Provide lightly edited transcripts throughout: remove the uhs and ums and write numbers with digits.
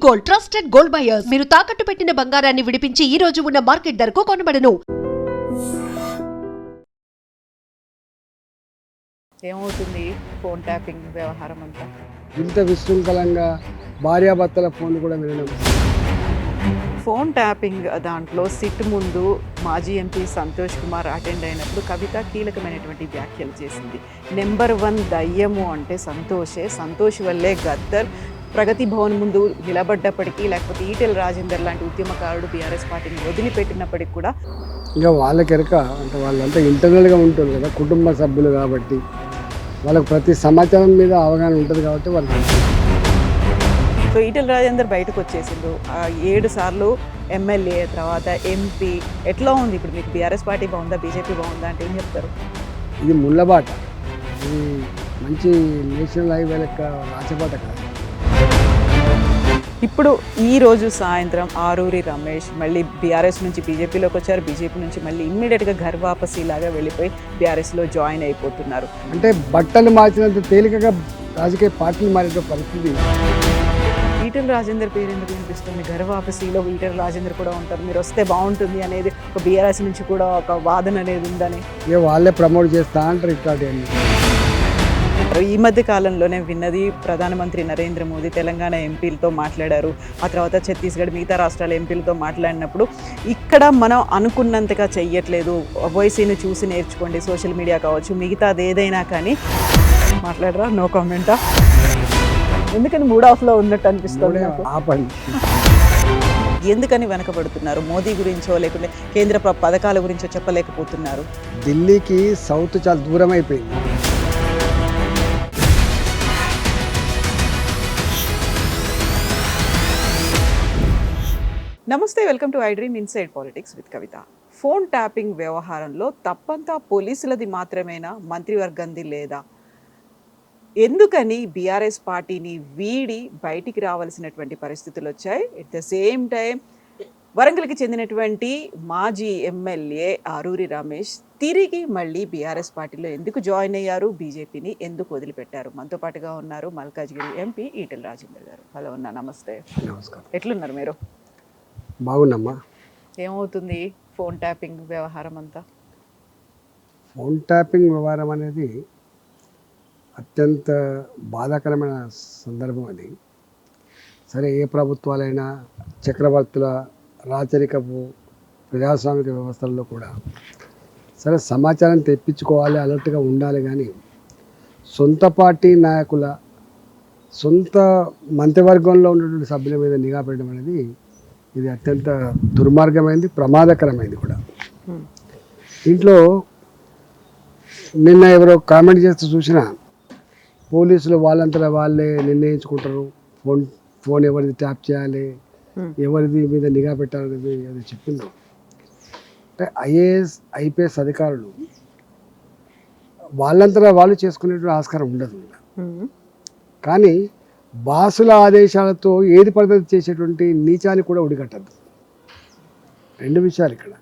Gold, trusted gold buyers. మీరు తాకట్టు పెట్టిన బంగారాన్ని విడిపించి ఈ రోజు ఉన్న మార్కెట్ ధరకు కొనబడను. ఏమవుతుంది ఫోన్ ట్యాపింగ్ వ్యవహారం అంతా? ఇంత విశృంఖలంగా భార్యాభర్తల ఫోన్లు కూడా వినడం. ఫోన్ ట్యాపింగ్ దాంట్లో సిట్ ముందు మాజీ ఎంపీ సంతోష్ కుమార్ అటెండ్ అయినప్పుడు కవిత కీలకమైనటువంటి వ్యాఖ్యలు చేసింది. నెంబర్ 1 దయ్యము అంటే సంతోషే, సంతోష్ వల్లే గద్దర్ ప్రగతి భవన్ ముందు నిలబడ్డప్పటికీ, లేకపోతే ఈటెల రాజేందర్ లాంటి ఉద్యమకారుడు బీఆర్ఎస్ పార్టీని వదిలిపెట్టినప్పటికి కూడా ఇంకా వాళ్ళకెరక అంటే వాళ్ళంతా ఇంటర్నల్గా ఉంటుంది కదా, కుటుంబ సభ్యులు కాబట్టి వాళ్ళకి ప్రతి సమాచారం మీద అవగాహన ఉంటుంది కాబట్టి వాళ్ళకి. సో ఈటెల రాజేందర్ బయటకు వచ్చేసిండు. 7 సార్లు ఎమ్మెల్యే, తర్వాత ఎంపీ. ఎట్లా ఉంది ఇప్పుడు మీకు? బీఆర్ఎస్ పార్టీ బాగుందా, బీజేపీ బాగుందా అంటే ఏం చెప్తారు? ఇది ముళ్ళబాట, ఇది మంచి నేషనల్ హైవే లెక్క రాచబాట కాదు. ఇప్పుడు ఈరోజు సాయంత్రం ఆరూరి రమేష్ మళ్ళీ బీఆర్ఎస్ నుంచి బీజేపీలోకి వచ్చారు. బీజేపీ నుంచి మళ్ళీ ఇమ్మీడియట్గా ఘర్ వాపసీ లాగా వెళ్ళిపోయి బీఆర్ఎస్లో జాయిన్ అయిపోతున్నారు. అంటే బట్టలు మార్చినంత తేలికగా రాజకీయ పార్టీలు మారే పరిస్థితి. ఈటెల రాజేందర్ పేరు ఎందుకు వినిపిస్తుంది? ఘర్ వాపసీలో ఈటెల రాజేందర్ కూడా ఉంటారు, మీరు వస్తే బాగుంటుంది అనేది ఒక బీఆర్ఎస్ నుంచి కూడా ఒక వాదన అనేది ఉందని ఇక వాళ్ళే ప్రమోట్ చేస్తా అంటారు ఇట్లాంటివన్నీ. ఈ మధ్య కాలంలోనే విన్నది, ప్రధానమంత్రి నరేంద్ర మోదీ తెలంగాణ ఎంపీలతో మాట్లాడారు. ఆ తర్వాత ఛత్తీస్గఢ్, మిగతా రాష్ట్రాల ఎంపీలతో మాట్లాడినప్పుడు ఇక్కడ మనం అనుకున్నంతగా చెయ్యట్లేదు, ఓవైసీని చూసి నేర్చుకోండి, సోషల్ మీడియా కావచ్చు, మిగతాది ఏదైనా కానీ మాట్లాడరా, నో కామెంటా? ఎందుకని మూడ్ ఆఫ్లో ఉన్నట్టు అనిపిస్తుంది నాకు. ఎందుకని వెనకబడుతున్నారు? మోదీ గురించో లేకుంటే కేంద్ర పథకాల గురించో చెప్పలేకపోతున్నారు? ఢిల్లీకి సౌత్ చాలా దూరం అయిపోయింది. నమస్తే, welcome to I dream inside politics with Kavitha. Phone tapping వ్యవహారంలో తప్పంతా పోలీసులది మాత్రమేనా, మంత్రివర్గంది లేదా? ఎందుకని బీఆర్ఎస్ పార్టీని వీడి బయటికి రావాల్సినటువంటి పరిస్థితులు వచ్చాయి? ఎట్ ద సేమ్ టైం వరంగల్కి చెందినటువంటి మాజీ ఎమ్మెల్యే ఆరూరి రమేష్ తిరిగి మళ్ళీ బీఆర్ఎస్ పార్టీలో ఎందుకు జాయిన్ అయ్యారు, బీజేపీని ఎందుకు వదిలిపెట్టారు? మనతో పాటుగా ఉన్నారు మల్కాజ్గిరి ఎంపీ ఈటెల రాజేందర్ గారు. హలో అన్న, నమస్తే. నమస్కారం. ఎట్లున్నారు మీరు? బాగున్నామ్మా. ఏమవుతుంది ఫోన్ ట్యాపింగ్ వ్యవహారం అంతా? ఫోన్ ట్యాపింగ్ వ్యవహారం అనేది అత్యంత బాధాకరమైన సందర్భం. అది సరే, ఏ ప్రభుత్వాలైనా చక్రవర్తుల రాచరికపు ప్రజాస్వామిక వ్యవస్థల్లో కూడా సరే సమాచారం తెప్పించుకోవాలి, అలర్ట్గా ఉండాలి. కానీ సొంత పార్టీ నాయకుల, సొంత మంత్రివర్గంలో ఉన్నటువంటి సభ్యుల మీద నిఘా పెట్టడం అనేది ఇది అత్యంత దుర్మార్గమైంది, ప్రమాదకరమైంది కూడా. దీంట్లో నిన్న ఎవరో కామెంట్ చేస్తూ చూసినా, పోలీసులు వాళ్ళంతా వాళ్ళే నిర్ణయించుకుంటారు ఫోన్ ఎవరిది ట్యాప్ చేయాలి, ఎవరిది మీద నిఘా పెట్టాలనేది అది చెప్పింది. అంటే ఐఏఎస్ ఐపీఎస్ అధికారులు వాళ్ళంతా వాళ్ళు చేసుకునేటువంటి ఆస్కారం ఉండదు. కానీ బాసుల ఆదేశాలతో ఏది పద్ధతి చేసేటువంటి నీచాన్ని కూడా ఉడిగట్టద్దు. 2 విషయాలు ఇక్కడ.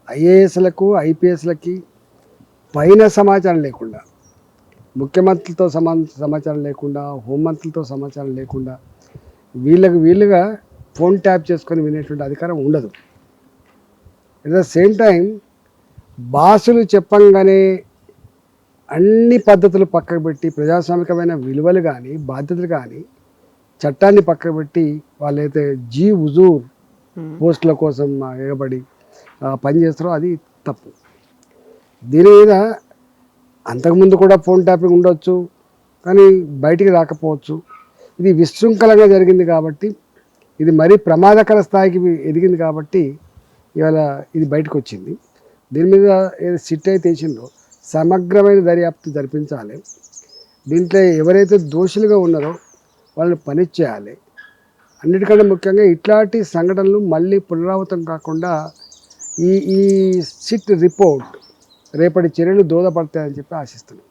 ఐఏఎస్లకు ఐపీఎస్లకి పైన సమాచారం లేకుండా, ముఖ్యమంత్రితో సమాచారం లేకుండా, హోంమంత్రులతో సమాచారం లేకుండా వీళ్ళుగా ఫోన్ ట్యాప్ చేసుకొని వినేటువంటి అధికారం ఉండదు. అట్ ద సేమ్ టైం బాసులు చెప్పంగానే అన్ని పద్ధతులు పక్కకు పెట్టి, ప్రజాస్వామికమైన విలువలు కానీ బాధ్యతలు కానీ చట్టాన్ని పక్కకు పెట్టి వాళ్ళైతే హుజూర్ పోస్టుల కోసం ఎగబడి పనిచేస్తారో అది తప్పు. దీని మీద అంతకుముందు కూడా ఫోన్ ట్యాపింగ్ ఉండొచ్చు, కానీ బయటికి రాకపోవచ్చు. ఇది విశృంఖలంగా జరిగింది కాబట్టి, ఇది మరీ ప్రమాదకర స్థాయికి ఎదిగింది కాబట్టి ఇవాళ ఇది బయటకు వచ్చింది. దీని మీద ఏదో సిట్ అయితే వేసిందో సమగ్రమైన దర్యాప్తు జరిపించాలి. దీంట్లో ఎవరైతే దోషులుగా ఉన్నారో వాళ్ళని పనిష్ చేయాలి. అన్నిటికంటే ముఖ్యంగా ఇట్లాంటి సంఘటనలు మళ్ళీ పునరావృతం కాకుండా ఈ సిట్ రిపోర్ట్ రేపటి చర్యలు దోహదపడతాయని చెప్పి ఆశిస్తున్నాం.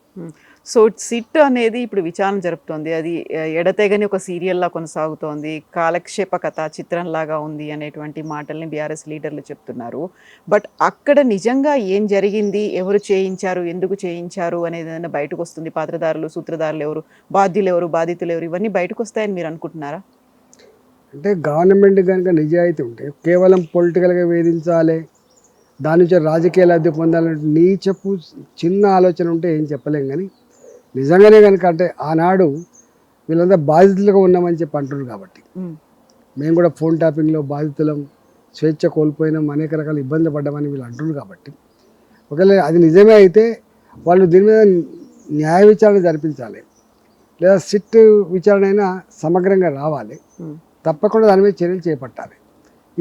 సో సిట్ అనేది ఇప్పుడు విచారణ జరుపుతోంది. అది ఎడతెగని ఒక సీరియల్లా కొనసాగుతోంది, కాలక్షేప కథ చిత్రంలాగా ఉంది అనేటువంటి మాటల్ని బీఆర్ఎస్ లీడర్లు చెప్తున్నారు. బట్ అక్కడ నిజంగా ఏం జరిగింది, ఎవరు చేయించారు, ఎందుకు చేయించారు అనేది ఏదైనా బయటకు వస్తుంది? పాత్రధారులు, సూత్రధారులు ఎవరు, బాధ్యులు ఎవరు, బాధితులు ఎవరు, ఇవన్నీ బయటకు వస్తాయని మీరు అనుకుంటున్నారా? అంటే గవర్నమెంట్ కనుక నిజాయితీ ఉంటే కేవలం పొలిటికల్గా వేధించాలి, దాని నుంచి రాజకీయ లబ్ధి పొందాలంటే నీచపు చిన్న ఆలోచన ఉంటే ఏం చెప్పలేం. కానీ నిజంగానే కనుక అంటే ఆనాడు వీళ్ళంతా బాధితులుగా ఉన్నామని చెప్పి అంటున్నారు కాబట్టి, మేము కూడా ఫోన్ ట్యాపింగ్లో బాధితులం, స్వేచ్ఛ కోల్పోయినాం, అనేక రకాల ఇబ్బందులు పడ్డామని వీళ్ళు అంటున్నారు కాబట్టి, ఒకవేళ అది నిజమే అయితే వాళ్ళు దీని మీద న్యాయ విచారణ జరిపించాలి, లేదా సిట్ విచారణ అయినా సమగ్రంగా రావాలి, తప్పకుండా దాని మీద చర్యలు చేపట్టాలి.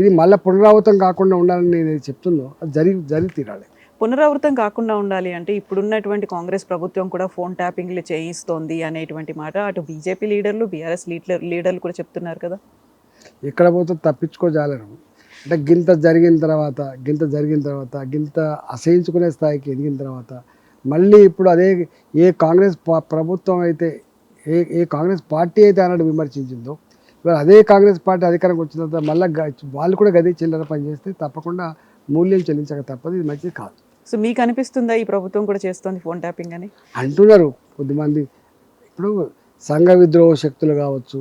ఇది మళ్ళీ పునరావృతం కాకుండా ఉండాలని నేను చెప్తుందో అది జరిగి తీరాలి. పునరావృతం కాకుండా ఉండాలి అంటే ఇప్పుడున్నటువంటి కాంగ్రెస్ ప్రభుత్వం కూడా ఫోన్ ట్యాపింగ్లు చేయిస్తోంది అనేటువంటి మాట అటు బీజేపీ లీడర్లు, బీఆర్ఎస్ లీడర్లు కూడా చెప్తున్నారు కదా. ఎక్కడ పోతే తప్పించుకోజాలరు. అంటే గింత జరిగిన తర్వాత గింత అసహించుకునే స్థాయికి ఎదిగిన తర్వాత మళ్ళీ ఇప్పుడు అదే ఏ కాంగ్రెస్ ప్రభుత్వం అయితే ఏ కాంగ్రెస్ పార్టీ అయితే అన్నట్టు విమర్శించిందో, ఇవాళ అదే కాంగ్రెస్ పార్టీ అధికారంకి వచ్చిన తర్వాత మళ్ళీ వాళ్ళు కూడా గదే చిల్లర పనిచేస్తే తప్పకుండా మూల్యం చెల్లించక తప్పదు. ఇది మంచిది కాదు. సో మీకు అనిపిస్తుందా ఈ ప్రభుత్వం కూడా చేస్తోంది ఫోన్ ట్యాపింగ్ అని? అంటున్నారు కొద్దిమంది. ఇప్పుడు సంఘ విద్రోహ శక్తులు కావచ్చు,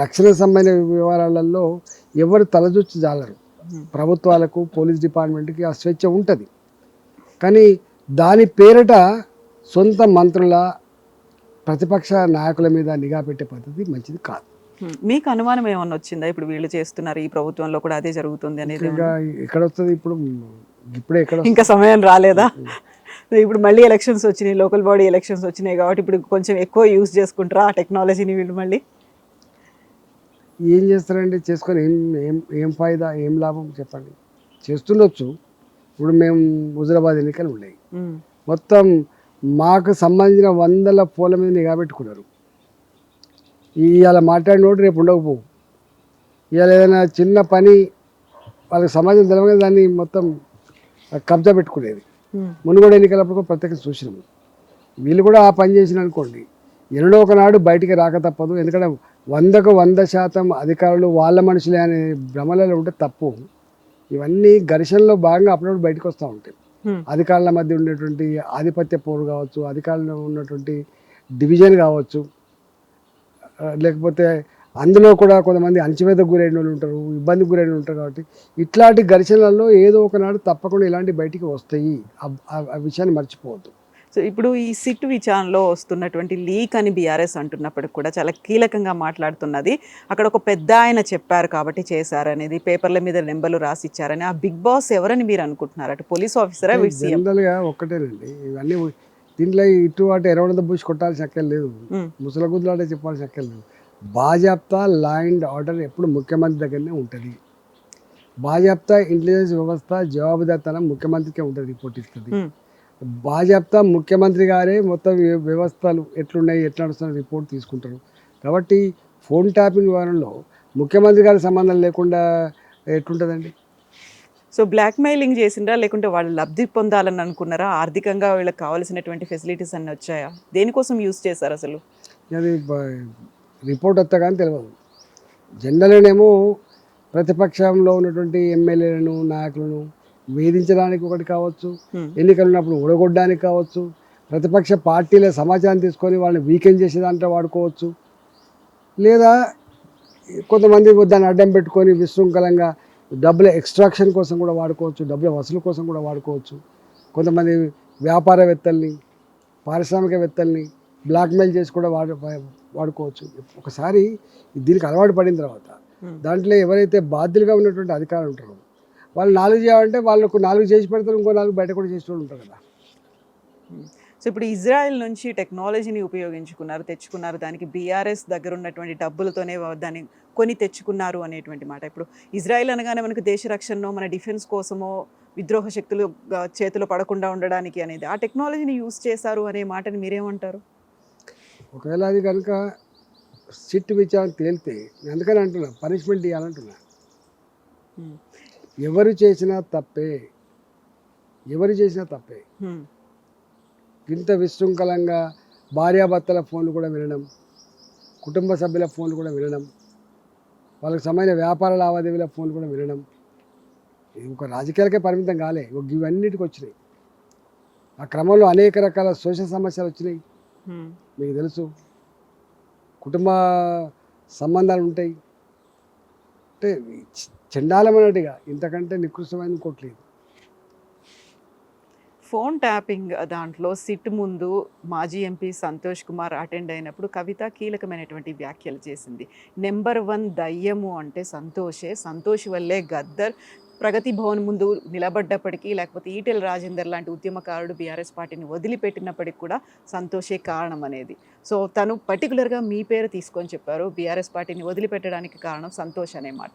రక్షణ సంబంధించిన వ్యవహారాలలో ఎవరు తలదూర్చి జాలరు. ప్రభుత్వాలకు, పోలీస్ డిపార్ట్మెంట్కి ఆ స్వేచ్ఛ ఉంటుంది. కానీ దాని పేరిట సొంత మంత్రుల, ప్రతిపక్ష నాయకుల మీద నిఘా పెట్టే పద్ధతి మంచిది కాదు. మీకు అనుమానం ఏమన్నా వచ్చిందా ఇప్పుడు వీళ్ళు చేస్తున్నారు ఈ ప్రభుత్వంలో కూడా అదే జరుగుతుంది అనేది? ఇంకా ఎక్కడ వస్తుంది ఇప్పుడే ఎక్కడ ఇంకా సమయం రాలేదా? ఇప్పుడు మళ్ళీ ఎలక్షన్స్ వచ్చినాయి, లోకల్ బాడీ ఎలక్షన్స్ వచ్చినాయి కాబట్టి ఇప్పుడు కొంచెం ఎక్కువ యూజ్ చేసుకుంటారా ఆ టెక్నాలజీని వీళ్ళు? మళ్ళీ ఏం చేస్తారండి? చేసుకొని ఏం ఫాయిదా, ఏం లాభం చెప్పండి? చేస్తుండొచ్చు. ఇప్పుడు మేము హుజురాబాద్ ఎన్నికలు ఉన్నాయి, మొత్తం మాకు సంబంధించిన 100 ఫోన్ల మీద నిఘా పెట్టుకున్నారు. ఇవాళ మాట్లాడినోడు రేపు ఉండకపోవు. ఇవాళ ఏదైనా చిన్న పని వాళ్ళకి సమాజం తెలవగా దాన్ని మొత్తం కబ్జా పెట్టుకునేది. మునుగోడు ఎన్నికలప్పుడు ప్రత్యేక చూసినాము. వీళ్ళు కూడా ఆ పని చేసిన అనుకోండి, ఎన్నడో ఒకనాడు బయటికి రాక తప్పదు. ఎందుకంటే 100కు 100% అధికారులు వాళ్ళ మనుషులే అనే భ్రమలలో ఉంటే తప్పు. ఇవన్నీ ఘర్షణలో భాగంగా అప్పుడప్పుడు బయటకు వస్తూ ఉంటాయి. అధికారుల మధ్య ఉండేటువంటి ఆధిపత్య పోరు కావచ్చు, అధికారులలో ఉన్నటువంటి డివిజన్ కావచ్చు, లేకపోతే అందులో కూడా కొంతమంది అణచివేతకు గురైన వాళ్ళు ఉంటారు, ఇబ్బందికి గురైన వాళ్ళు ఉంటారు. కాబట్టి ఇట్లాంటి ఘర్షణలలో ఏదో ఒకనాడు తప్పకుండా ఇలాంటి బయటికి వస్తాయి. ఆ విషయాన్ని మర్చిపోవద్దు. సో ఇప్పుడు ఈ సిట్ విచారణలో వస్తున్నటువంటి లీక్ అని బీఆర్ఎస్ అంటున్నప్పటికి కూడా చాలా కీలకంగా మాట్లాడుతున్నది, అక్కడ ఒక పెద్ద ఆయన చెప్పారు కాబట్టి చేశారనేది, పేపర్ల మీద నెంబర్లు రాసి ఇచ్చారని. ఆ బిగ్ బాస్ ఎవరని మీరు అనుకుంటున్నారు? అటు పోలీస్ ఆఫీసరా? జనరల్గా ఒక్కటేనండి, ఇవన్నీ దీంట్లో ఇటు అటు ఎరవడంతో పూసి కొట్టాల్సిన అక్కర్ లేదు, ముసలగుద్దులాటే చెప్పాల్సిన అక్కర్ లేదు. బాజాప్తా లా అండ్ ఆర్డర్ ఎప్పుడు ముఖ్యమంత్రి దగ్గరనే ఉంటుంది. బాజాప్తా ఇంటెలిజెన్స్ వ్యవస్థ జవాబుదారితనం ముఖ్యమంత్రికే ఉంటుంది, రిపోర్ట్ ఇస్తుంది. బాజాప్తా ముఖ్యమంత్రి గారే మొత్తం వ్యవస్థలు ఎట్లున్నాయి, ఎట్లా నడుస్తున్న రిపోర్ట్ తీసుకుంటారు. కాబట్టి ఫోన్ ట్యాపింగ్ వ్యవహారంలో ముఖ్యమంత్రి గారి సంబంధం లేకుండా ఎట్లుంటుందండి? సో బ్లాక్మెయిలింగ్ చేసిండ్రా, లేకుంటే వాళ్ళు లబ్ధి పొందాలని అనుకున్నారా? ఆర్థికంగా వీళ్ళకి కావాల్సినటువంటి ఫెసిలిటీస్ అన్నీ వచ్చాయా? దేనికోసం యూజ్ చేశారు అసలు? అది రిపోర్ట్ వస్తా కానీ తెలియదు. జనరల్గానేమో ప్రతిపక్షంలో ఉన్నటువంటి ఎమ్మెల్యేలను, నాయకులను వేధించడానికి ఒకటి కావచ్చు, ఎన్నికలు ఉన్నప్పుడు ఊడగొట్టడానికి కావచ్చు, ప్రతిపక్ష పార్టీల సమాచారం తీసుకొని వాళ్ళని వీకెండ్ చేసేదాంట్లో వాడుకోవచ్చు, లేదా కొంతమంది దాన్ని అడ్డం పెట్టుకొని విశృంఖలంగా డబ్బుల ఎక్స్ట్రాక్షన్ కోసం కూడా వాడుకోవచ్చు, డబ్బుల వసూలు కోసం కూడా వాడుకోవచ్చు. కొంతమంది వ్యాపారవేత్తల్ని, పారిశ్రామికవేత్తల్ని బ్లాక్మెయిల్ చేసి కూడా వాడుకోవచ్చు. ఒకసారి దీనికి అలవాటు పడిన తర్వాత దాంట్లో ఎవరైతే బాధ్యులుగా ఉన్నటువంటి అధికారులు ఉంటారో వాళ్ళు 4 చేయాలంటే వాళ్ళకు 4 చేసి పెడతారు, ఇంకో 4 బయట కూడా చేసి ఉంటారు కదా. సో ఇప్పుడు ఇజ్రాయెల్ నుంచి టెక్నాలజీని తెచ్చుకున్నారు, దానికి బీఆర్ఎస్ దగ్గర ఉన్నటువంటి డబ్బులతోనే దాన్ని కొని తెచ్చుకున్నారు అనేటువంటి మాట. ఇప్పుడు ఇజ్రాయెల్ అనగానే మనకు దేశ రక్షణలో, మన డిఫెన్స్ కోసమో, విద్రోహ శక్తులు చేతిలో పడకుండా ఉండడానికి అనేది ఆ టెక్నాలజీని యూజ్ చేశారు అనే మాటని మీరేమంటారు? ఒకవేళ అది కనుక సిట్ విచారణ తేలితే, అందుకని అంటున్నా పనిష్మెంట్ ఇవ్వాలంటున్నా. ఎవరు చేసినా తప్పే. ఇంత విశృంఖలంగా భార్యాభర్తల ఫోన్లు కూడా వినడం, కుటుంబ సభ్యుల ఫోన్లు కూడా వినడం, వాళ్ళకి సంబంధించిన వ్యాపార లావాదేవీల ఫోన్లు కూడా వినడం, ఇది ఒక రాజకీయాలకే పరిమితం కాలే, ఇవన్నిటికి వచ్చినాయి. ఆ క్రమంలో అనేక రకాల సోషల్ సమస్యలు వచ్చినాయి. మీకు తెలుసు, కుటుంబ సంబంధాలు ఉంటాయి, అంటే చండాలమైనట్టుగా ఇంతకంటే నికృష్టమైన ఇంకోట్లేదు. ఫోన్ ట్యాపింగ్ దాంట్లో సిట్ ముందు మాజీ ఎంపీ సంతోష్ కుమార్ అటెండ్ అయినప్పుడు కవిత కీలకమైనటువంటి వ్యాఖ్యలు చేసింది. నెంబర్ 1 దయ్యము అంటే సంతోషే, సంతోష్ వల్లే గద్దర్ ప్రగతి భవన్ ముందు నిలబడ్డప్పటికీ, లేకపోతే ఈటెల రాజేందర్ లాంటి ఉద్యమకారుడు బీఆర్ఎస్ పార్టీని వదిలిపెట్టినప్పటికి కూడా సంతోషే కారణం అనేది. సో తను పర్టికులర్గా మీ పేరు తీసుకొని చెప్పారు, బీఆర్ఎస్ పార్టీని వదిలిపెట్టడానికి కారణం సంతోష్ అనే మాట.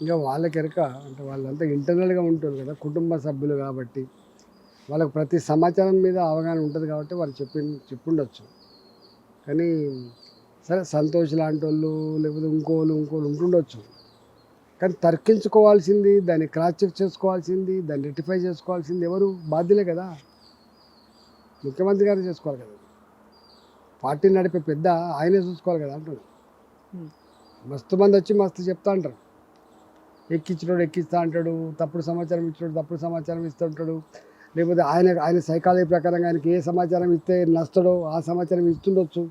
ఇంకా వాళ్ళకి ఎరక అంటే వాళ్ళంతా ఇంటర్నల్గా ఉంటారు కదా, కుటుంబ సభ్యులు కాబట్టి వాళ్ళకి ప్రతి సమాచారం మీద అవగాహన ఉంటుంది కాబట్టి వాళ్ళు చెప్పుండొచ్చు. కానీ సరే సంతోష్ లాంటి వాళ్ళు లేకపోతే ఇంకోళ్ళు ఉంటుండొచ్చు. కానీ తర్కించుకోవాల్సింది, దాన్ని క్రాస్ చెక్ చేసుకోవాల్సింది, దాన్ని రెక్టిఫై చేసుకోవాల్సింది ఎవరు? బాధ్యులే కదా, ముఖ్యమంత్రి గారు చేసుకోవాలి కదా. పార్టీ నడిపే పెద్ద ఆయనే చూసుకోవాలి కదా అంటున్నాడు. మస్తు మంది వచ్చి మస్తు చెప్తా అంటారు, ఎక్కించినోడు ఎక్కిస్తా అంటాడు, తప్పుడు సమాచారం ఇచ్చినోడు తప్పుడు సమాచారం ఇస్తూ ఉంటాడు, లేకపోతే ఆయన సైకాలజీ ప్రకారంగా ఆయనకి ఏ సమాచారం ఇస్తే నష్టడో ఆ సమాచారం ఇస్తుండొచ్చు.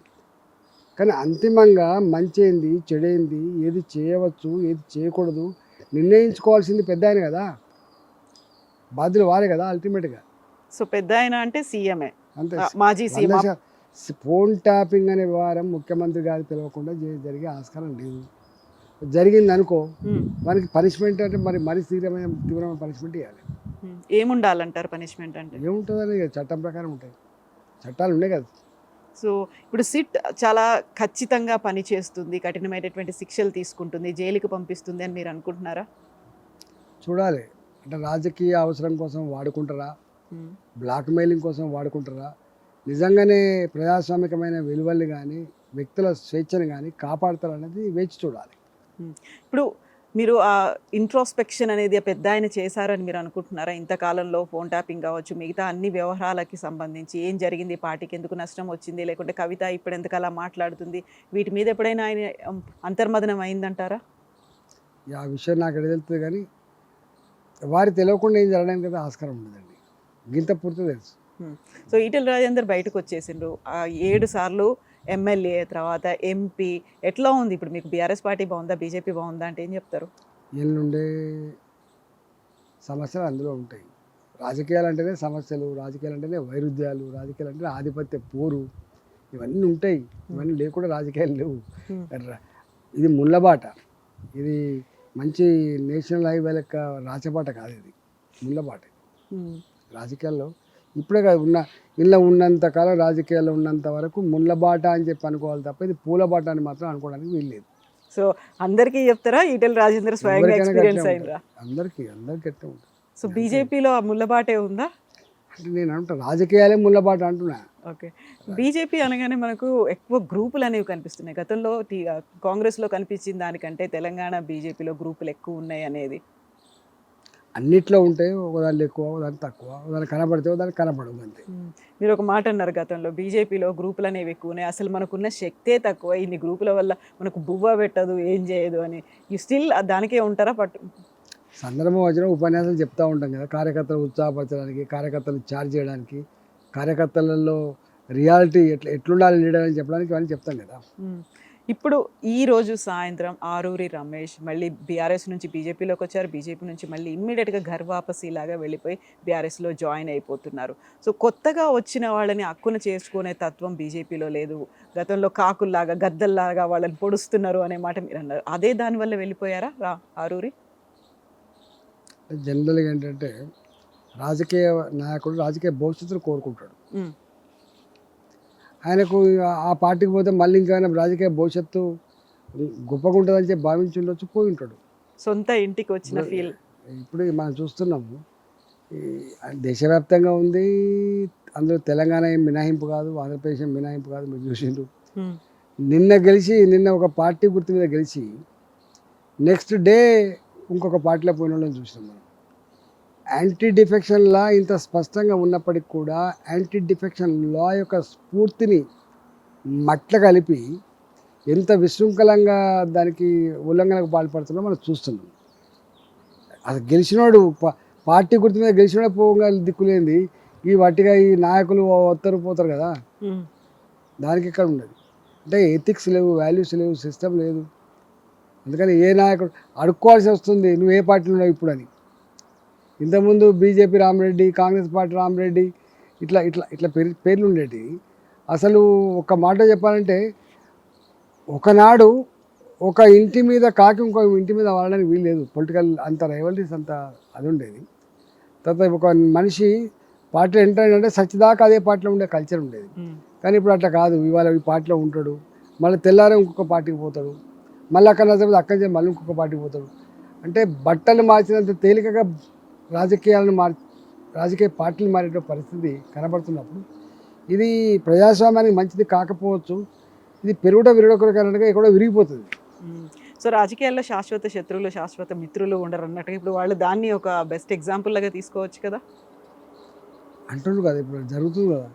కానీ అంతిమంగా మంచి ఏంది చెడేంది, ఏది చేయవచ్చు ఏది చేయకూడదు నిర్ణయించుకోవాల్సింది పెద్ద ఆయన కదా, బాధ్యులు వారే కదా అల్టిమేట్గా. సో పెద్ద ఆయన అంటే సీఎంఏ, అంతే. మాజీ సీఎం. ఫోన్ ట్యాపింగ్ అనే వ్యవహారం ముఖ్యమంత్రి గారికి తెలియకుండా జరిగే ఆస్కారం లేదు. జరిగింది అనుకో, మనకి పనిష్మెంట్ అంటే మరి తీవ్రమైన పనిష్మెంట్ ఇవ్వాలి. ఏముండాలంటారు పనిష్మెంట్ అంటే? ఏముంటుందని చట్టం ప్రకారం ఉంటాయి, చట్టాలు ఉన్నాయి కదా. సో ఇప్పుడు సిట్ చాలా ఖచ్చితంగా పనిచేస్తుంది, కఠినమైనటువంటి శిక్షలు తీసుకుంటుంది, జైలుకి పంపిస్తుంది అని మీరు అనుకుంటున్నారా? చూడాలి. అంటే రాజకీయ అవసరం కోసం వాడుకుంటారా, బ్లాక్మెయిలింగ్ కోసం వాడుకుంటారా, నిజంగానే ప్రజాస్వామికమైన విలువల్ని కానీ వ్యక్తుల స్వేచ్ఛను కానీ కాపాడతారనేది వేచి చూడాలి. ఇప్పుడు మీరు ఆ ఇంట్రోస్పెక్షన్ అనేది పెద్ద ఆయన చేశారని మీరు అనుకుంటున్నారా? ఇంతకాలంలో ఫోన్ ట్యాపింగ్ కావచ్చు, మిగతా అన్ని వ్యవహారాలకి సంబంధించి ఏం జరిగింది, పార్టీకి ఎందుకు నష్టం వచ్చింది, లేకుంటే కవిత ఇప్పుడు ఎందుకు అలా మాట్లాడుతుంది, వీటి మీద ఎప్పుడైనా ఆయన అంతర్మదనం అయిందంటారా? ఆ విషయం నాకు ఎక్కడ తెలుస్తుంది, కానీ వారికి తెలియకుండా ఏం జరగడానికి కదా ఆస్కారం ఉండదండి, గింత పూర్తి తెలుసు. సో ఈటెల రాజేందర్ బయటకు వచ్చేసిండ్రు, 7 సార్లు ఎమ్మెల్యే, తర్వాత ఎంపీ. ఎట్లా ఉంది ఇప్పుడు మీకు? బీఆర్ఎస్ పార్టీ బాగుందా, బీజేపీ బాగుందా అంటే ఏం చెప్తారు? వీళ్ళుండే సమస్యలు అందులో ఉంటాయి. రాజకీయాలు అంటేనే సమస్యలు, రాజకీయాలు అంటేనే వైరుధ్యాలు, రాజకీయాలు అంటే ఆధిపత్య పోరు, ఇవన్నీ ఉంటాయి. ఇవన్నీ లేకుండా రాజకీయాలు లేవు. ఇది ముళ్ళబాట, ఇది మంచి నేషనల్ హైవే లెక్క రాచబాట కాదు, ఇది ముళ్ళబాట. రాజకీయాల్లో ఇప్పుడే కాదు, ఇళ్ళ ఉన్నంతకాలం రాజకీయాల్లో ఉన్నంత వరకు ముళ్ళబాట అని చెప్పి అనుకోవాలి తప్ప ఇది పూలబాట అని మాత్రం అనుకోవడానికి వీల్లేదు. సో అందరికీ చెప్తారా ఈటెల రాజేందర్ స్వయంగా ఎక్స్పీరియన్స్ అయినరా? అందరికీ ఎట్లా ఉంటుంది. సో బీజేపీలో ఆ ముళ్ళబాటే ఉందా అంటే నేను అంటా రాజకీయాలే ముళ్ళబాట అంటున్నా. ఓకే, బీజేపీ అనగానే మనకు ఎక్కువ గ్రూపులు అనేవి కనిపిస్తున్నాయి. గతంలో కాంగ్రెస్లో కనిపించిన దానికంటే తెలంగాణ బీజేపీలో గ్రూపులు ఎక్కువ ఉన్నాయి అనేది. అన్నిట్లో ఉంటాయి, ఒకదాని ఎక్కువ ఒకదాని తక్కువ, ఒకదాని కనబడితే ఒకదాని కనబడవు అంతే. మీరు ఒక మాట అన్నారు, గతంలో బీజేపీలో గ్రూపులు అనేవి ఎక్కువ ఉన్నాయి, అసలు మనకున్న శక్తే తక్కువ, ఇన్ని గ్రూపుల వల్ల మనకు బువ్వ పెట్టదు, ఏం చేయదు అని. యూ స్టిల్ దానికే ఉంటారా? సందర్భం వచ్చిన ఉపన్యాసాలు చెప్తూ ఉంటాం కదా, కార్యకర్తలు ఉత్సాహపరచడానికి, కార్యకర్తలు ఛార్జ్ చేయడానికి, కార్యకర్తలలో రియాలిటీ ఎట్లుండాలి లీడర్ అని చెప్పడానికి ఇవన్నీ చెప్తాం కదా. ఇప్పుడు ఈరోజు సాయంత్రం ఆరూరి రమేష్ మళ్ళీ బీఆర్ఎస్ నుంచి బీజేపీలోకి వచ్చారు, బీజేపీ నుంచి మళ్ళీ ఇమ్మీడియట్గా ఘర్ వాపసీ లాగా వెళ్ళిపోయి బీఆర్ఎస్లో జాయిన్ అయిపోతున్నారు. సో కొత్తగా వచ్చిన వాళ్ళని అక్కున చేసుకునే తత్వం బీజేపీలో లేదు. గతంలో కాకుల్లాగా గద్దల్లాగా వాళ్ళని పొడుస్తున్నారు అనే మాట మీరు అన్నారు, అదే దానివల్ల వెళ్ళిపోయారా ఆరూరి? జనరల్గా ఏంటంటే రాజకీయ నాయకుడు రాజకీయ భవిష్యత్తును కోరుకుంటాడు. ఆయనకు ఆ పార్టీకి పోతే మళ్ళీ ఇంకా రాజకీయ భవిష్యత్తు గొప్పగా ఉంటుందని చెప్పి భావించి ఉండొచ్చు, పోయి ఉంటాడు. సొంత ఇంటికి వచ్చిన ఫీల్ ఇప్పుడు మనం చూస్తున్నాము, దేశవ్యాప్తంగా ఉంది. అందులో తెలంగాణ ఏం మినహాయింపు కాదు, ఆంధ్రప్రదేశ్ ఏం మినహాయింపు కాదు. మీరు చూసిండ్రు, నిన్న ఒక పార్టీ గుర్తు మీద గెలిచి నెక్స్ట్ డే ఇంకొక పార్టీలో పోయిన వాళ్ళని చూసినాం మనం. యాంటీ డిఫెక్షన్ లా ఇంత స్పష్టంగా ఉన్నప్పటికి కూడా యాంటీ డిఫెక్షన్ లా యొక్క స్ఫూర్తిని మట్ల కలిపి ఎంత విశృంఖలంగా దానికి ఉల్లంఘనకు పాల్పడుతుందో మనం చూస్తున్నాం. అది గెలిచినోడు పార్టీ గుర్తు మీద గెలిచినోడే పోగా దిక్కులేంది, ఈ వట్టిగా ఈ నాయకులు వస్తారు పోతారు కదా, దానికి ఇక్కడ ఉండదు. అంటే ఎథిక్స్ లేవు, వాల్యూస్ లేవు, సిస్టమ్ లేదు. అందుకని ఏ నాయకుడు అడుక్కోవాల్సి వస్తుంది, నువ్వు ఏ పార్టీలో ఉన్నావు ఇప్పుడు అని. ఇంతకుముందు బీజేపీ రామరెడ్డి, కాంగ్రెస్ పార్టీ రామరెడ్డి, ఇట్లా ఇట్లా ఇట్లా పేర్లు ఉండేవి. అసలు ఒక మాట చెప్పాలంటే ఒకనాడు ఒక ఇంటి మీద కాకి ఇంకో ఇంటి మీద వాడడానికి వీలు లేదు. పొలిటికల్ అంత రైవల్రీస్ అంత అది ఉండేది. తర్వాత ఒక మనిషి పార్టీలో ఎంటర్ అయినంటే సచ్చిదాకా అదే పార్టీలో ఉండే కల్చర్ ఉండేది. కానీ ఇప్పుడు అట్లా కాదు. ఇవాళ ఈ పార్టీలో ఉంటాడు, మళ్ళీ తెల్లారే ఇంకొక పార్టీకి పోతాడు, మళ్ళీ అక్కడ నచ్చకపోతే అక్కడి నుంచి మళ్ళీ ఇంకొక పార్టీకి పోతాడు. అంటే బట్టలు మార్చినంత తేలికగా రాజకీయ పార్టీలు మారే పరిస్థితి కనబడుతున్నప్పుడు ఇది ప్రజాస్వామ్యానికి మంచిది కాకపోవచ్చు. ఇది విరగొనగా ఎక్కడో విరిగిపోతుంది. సో రాజకీయాల్లో శాశ్వత శత్రువులు, శాశ్వత మిత్రులు ఉండరు అన్నట్టుగా ఇప్పుడు వాళ్ళు దాన్ని ఒక బెస్ట్ ఎగ్జాంపుల్ లాగా తీసుకోవచ్చు కదా. అంటుండ్రు కదా, ఇప్పుడు జరుగుతుంది కదా.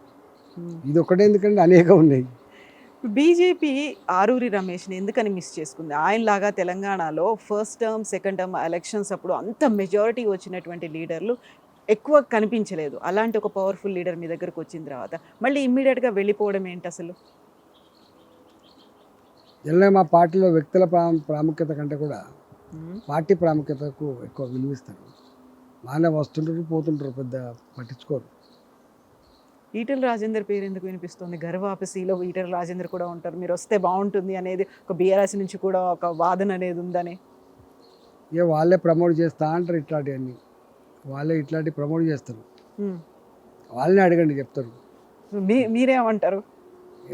ఇది ఒకటే ఎందుకంటే అనేక ఉన్నాయి. బీజేపీ ఆరూరి రమేష్ని ఎందుకని మిస్ చేసుకుంది? ఆయనలాగా తెలంగాణలో first term, second term elections అప్పుడు అంత మెజారిటీ వచ్చినటువంటి లీడర్లు ఎక్కువ కనిపించలేదు. అలాంటి ఒక పవర్ఫుల్ లీడర్ మీ దగ్గరకు వచ్చిన తర్వాత మళ్ళీ ఇమ్మీడియట్గా వెళ్ళిపోవడం ఏంటి అసలు? ఇలా మా పార్టీలో వ్యక్తుల ప్రాముఖ్యత కంటే కూడా పార్టీ ప్రాముఖ్యతకు ఎక్కువ విలువిస్తారు. బాగానే వస్తుంటారు, పోతుంటారు, పెద్ద పట్టించుకోరు. ఈటెల రాజేందర్ పేరు ఎందుకు వినిపిస్తుంది? గర్వాపసిలో ఈటెల రాజేందర్ కూడా ఉంటారు, మీరు వస్తే బాగుంటుంది అనేది ఒక బీఆర్ఎస్ నుంచి కూడా ఒక వాదన అనేది ఉందని. ఇక వాళ్ళే ప్రమోట్ చేస్తా అంటారు, ఇట్లాంటివన్నీ వాళ్ళే ఇట్లాంటివి ప్రమోట్ చేస్తారు. వాళ్ళని అడగండి, చెప్తారు. మీరేమంటారు?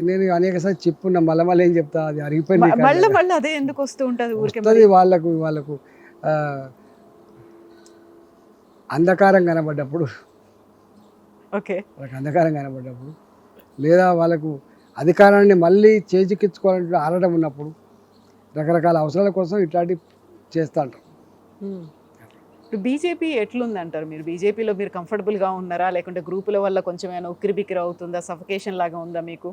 నేను అనేకసారి చెప్పున్నా, మళ్ళీ ఏం చెప్తా, అది అరిగిపోయింది. మళ్ళీ అదే ఎందుకు వస్తూ ఉంటుంది ఊరికే? వాళ్ళకు అంధకారం కనబడ్డప్పుడు, ఓకే, వాళ్ళకి అంధకారం కనబడ్డప్పుడు, లేదా వాళ్ళకు అధికారాన్ని మళ్ళీ చేజిక్కించుకోవాలంటే ఆడటం ఉన్నప్పుడు, రకరకాల అవసరాల కోసం ఇట్లాంటివి చేస్తూ ఉంటారు. ఇప్పుడు బీజేపీ ఎట్లుందంటారు మీరు? బీజేపీలో మీరు కంఫర్టబుల్గా ఉన్నారా, లేకుంటే గ్రూపుల వల్ల కొంచెం ఏమైనా ఉక్కిరిబిక్కిరి అవుతుందా, సఫకేషన్ లాగా ఉందా మీకు?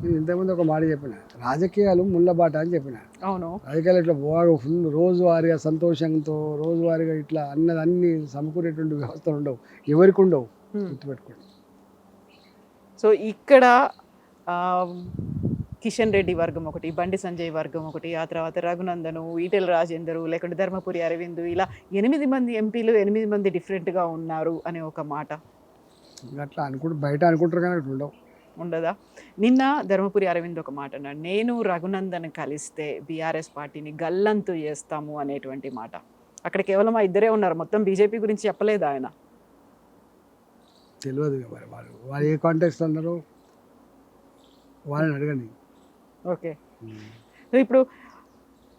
నేను ఇంతకుముందు ఒక మాట చెప్పిన, రాజకీయాలు ముళ్ళబాట అని చెప్పిన. అవును, రాజకీయాలు ఇట్లా బాగా ఫుల్ రోజువారీగా సంతోషంతో రోజువారీగా ఇట్లా అన్ని సమకూరేటువంటి వ్యవస్థలు ఉండవు, ఎవరికి ఉండవు, గుర్తుపెట్టుకోండి. సో ఇక్కడ కిషన్ రెడ్డి వర్గం ఒకటి, బండి సంజయ్ వర్గం ఒకటి, ఆ తర్వాత రఘునందను, ఈటెల రాజేందరు, లేకుంటే ధర్మపురి అరవింద్, ఇలా 8 మంది ఎంపీలు 8 మంది డిఫరెంట్గా ఉన్నారు అనే ఒక మాట అట్లా బయట అనుకుంటారు కానీ అట్లా ఉండదా? నిన్న ధర్మపురి అరవింద్ ఒక మాట అన్నాడు, నేను రఘునందన్ కలిస్తే బీఆర్ఎస్ పార్టీని గల్లంతు చేస్తాము అనేటువంటి మాట. అక్కడ కేవలం ఆ ఇద్దరే ఉన్నారు, మొత్తం బీజేపీ గురించి చెప్పలేదు ఆయన. తెలియదు మరి వాళ్ళు ఏ కాంటాక్ట్స్ అన్నారో వాళ్ళని అడగండి. ఓకే, సో ఇప్పుడు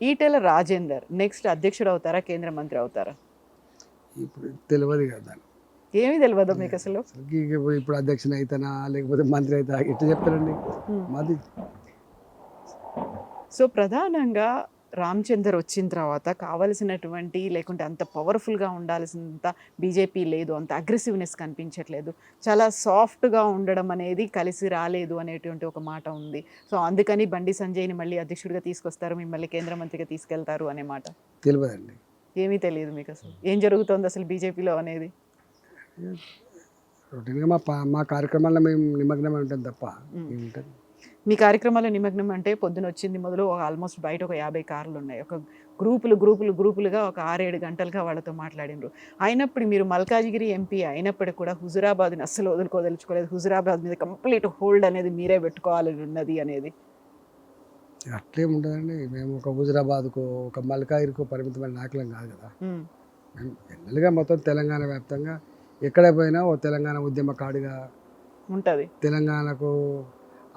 ఈటెల రాజేందర్ నెక్స్ట్ అధ్యక్షుడు అవుతారా, కేంద్ర మంత్రి అవుతారా? ఇప్పుడు తెలియదు కదా, ఏమీ తెలియదు మీకు అసలు. ఇప్పుడు అధ్యక్షుని అవుతానా లేకపోతే మంత్రి అవుతా ఎట్లా చెప్తారండి మాది. సో ప్రధానంగా రామచందర్ వచ్చిన తర్వాత కావలసినటువంటి, లేకుంటే అంత పవర్ఫుల్గా ఉండాల్సినంత బీజేపీ లేదు, అంత అగ్రెసివ్నెస్ కనిపించట్లేదు, చాలా సాఫ్ట్గా ఉండడం అనేది కలిసి రాలేదు అనేటువంటి ఒక మాట ఉంది. సో అందుకని బండి సంజయ్ని మళ్ళీ అధ్యక్షుడిగా తీసుకొస్తారు, మిమ్మల్ని కేంద్ర మంత్రిగా తీసుకెళ్తారు అనే మాట. తెలియదండి, ఏమీ తెలియదు మీకు అసలు ఏం జరుగుతుంది అసలు బీజేపీలో అనేది? రొటీన్గా మా కార్యక్రమాల్లో మేము నిమగ్నమై ఉంటాం తప్ప ఏముంటుంది. మీ కార్యక్రమాల్లో నిమగ్నం అంటే పొద్దున వచ్చింది మొదలు ఆల్మోస్ట్ బయట ఒక 50 కార్లు ఉన్నాయి, ఒక గ్రూపులుగా ఒక 6-7 గంటలుగా వాళ్ళతో మాట్లాడినారు. అయినప్పుడు మీరు మల్కాజిగిరి ఎంపీ అయినప్పటికీ కూడా హుజురాబాద్ని అస్సలు వదులుకోదలుచుకోలేదు, హుజురాబాద్ మీద కంప్లీట్ హోల్డ్ అనేది మీరే పెట్టుకోవాలని ఉన్నది అనేది. అట్లేం ఉండదండి, మేము ఒక హుజురాబాద్కో ఒక మల్కాజిగిరికో పరిమితమైన నాయకులం కాదు కదా. మేము జనరల్గా మొత్తం తెలంగాణ వ్యాప్తంగా ఎక్కడ పోయినా ఓ తెలంగాణ ఉద్యమకాడిగా ఉంటుంది. తెలంగాణకు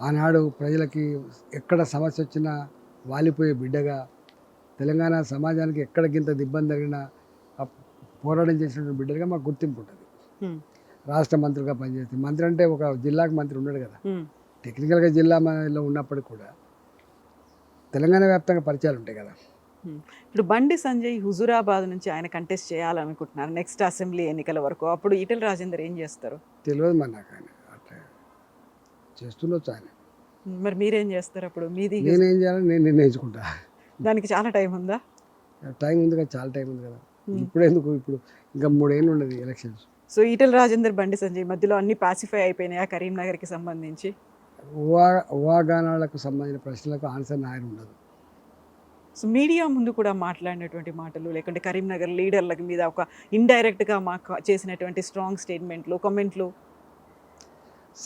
ఆనాడు ప్రజలకి ఎక్కడ సమస్య వచ్చినా వాలిపోయే బిడ్డగా, తెలంగాణ సమాజానికి ఎక్కడ గింత ఇబ్బంది జరిగినా పోరాటం చేసినటువంటి బిడ్డగా మాకు గుర్తింపు ఉంటుంది. రాష్ట్ర మంత్రిగా పనిచేస్తే, మంత్రి అంటే ఒక జిల్లాకు మంత్రి ఉన్నాడు కదా, టెక్నికల్గా జిల్లాలో ఉన్నప్పటికీ కూడా తెలంగాణ వ్యాప్తంగా పరిచయాలు ఉంటాయి కదా. ఇప్పుడు బండి సంజయ్ హుజురాబాద్ నుంచి ఆయన కంటెస్ట్ చేయాలనుకుంటున్నారు నెక్స్ట్ అసెంబ్లీ ఎన్నికల వరకు, అప్పుడు ఈటెల రాజేందర్ ఏం చేస్తారు? తెలియదు మరి నాకు, ఆయన అట్లా చేస్తుండొచ్చు ఆయన. మరి మీరేం చేస్తారు అప్పుడు? మీది నేనేం చేయాలని నేను నిర్ణయించుకుంటా. దానికి చాలా టైం ఉందా? టైం ఉంది కదా, చాలా టైం ఉంది కదా. ఇప్పుడు ఎందుకు, ఇప్పుడు ఇంకా 3 ఏళ్ళు ఉండదు ఎలక్షన్స్. సో ఈటెల రాజేందర్ బండి సంజయ్ మధ్యలో అన్ని పాసిఫై అయిపోయినాయా కరీంనగర్కి సంబంధించి? ఊహాగానాలకు సంబంధించిన ప్రశ్నలకు ఆన్సర్ ఆయన ఉండదు. సో మీడియా ముందు కూడా మాట్లాడినటువంటి మాటలు, లేకుంటే కరీంనగర్ లీడర్ల మీద ఒక ఇండైరెక్ట్గా మాకు చేసినటువంటి స్ట్రాంగ్ స్టేట్మెంట్లు, కామెంట్లు.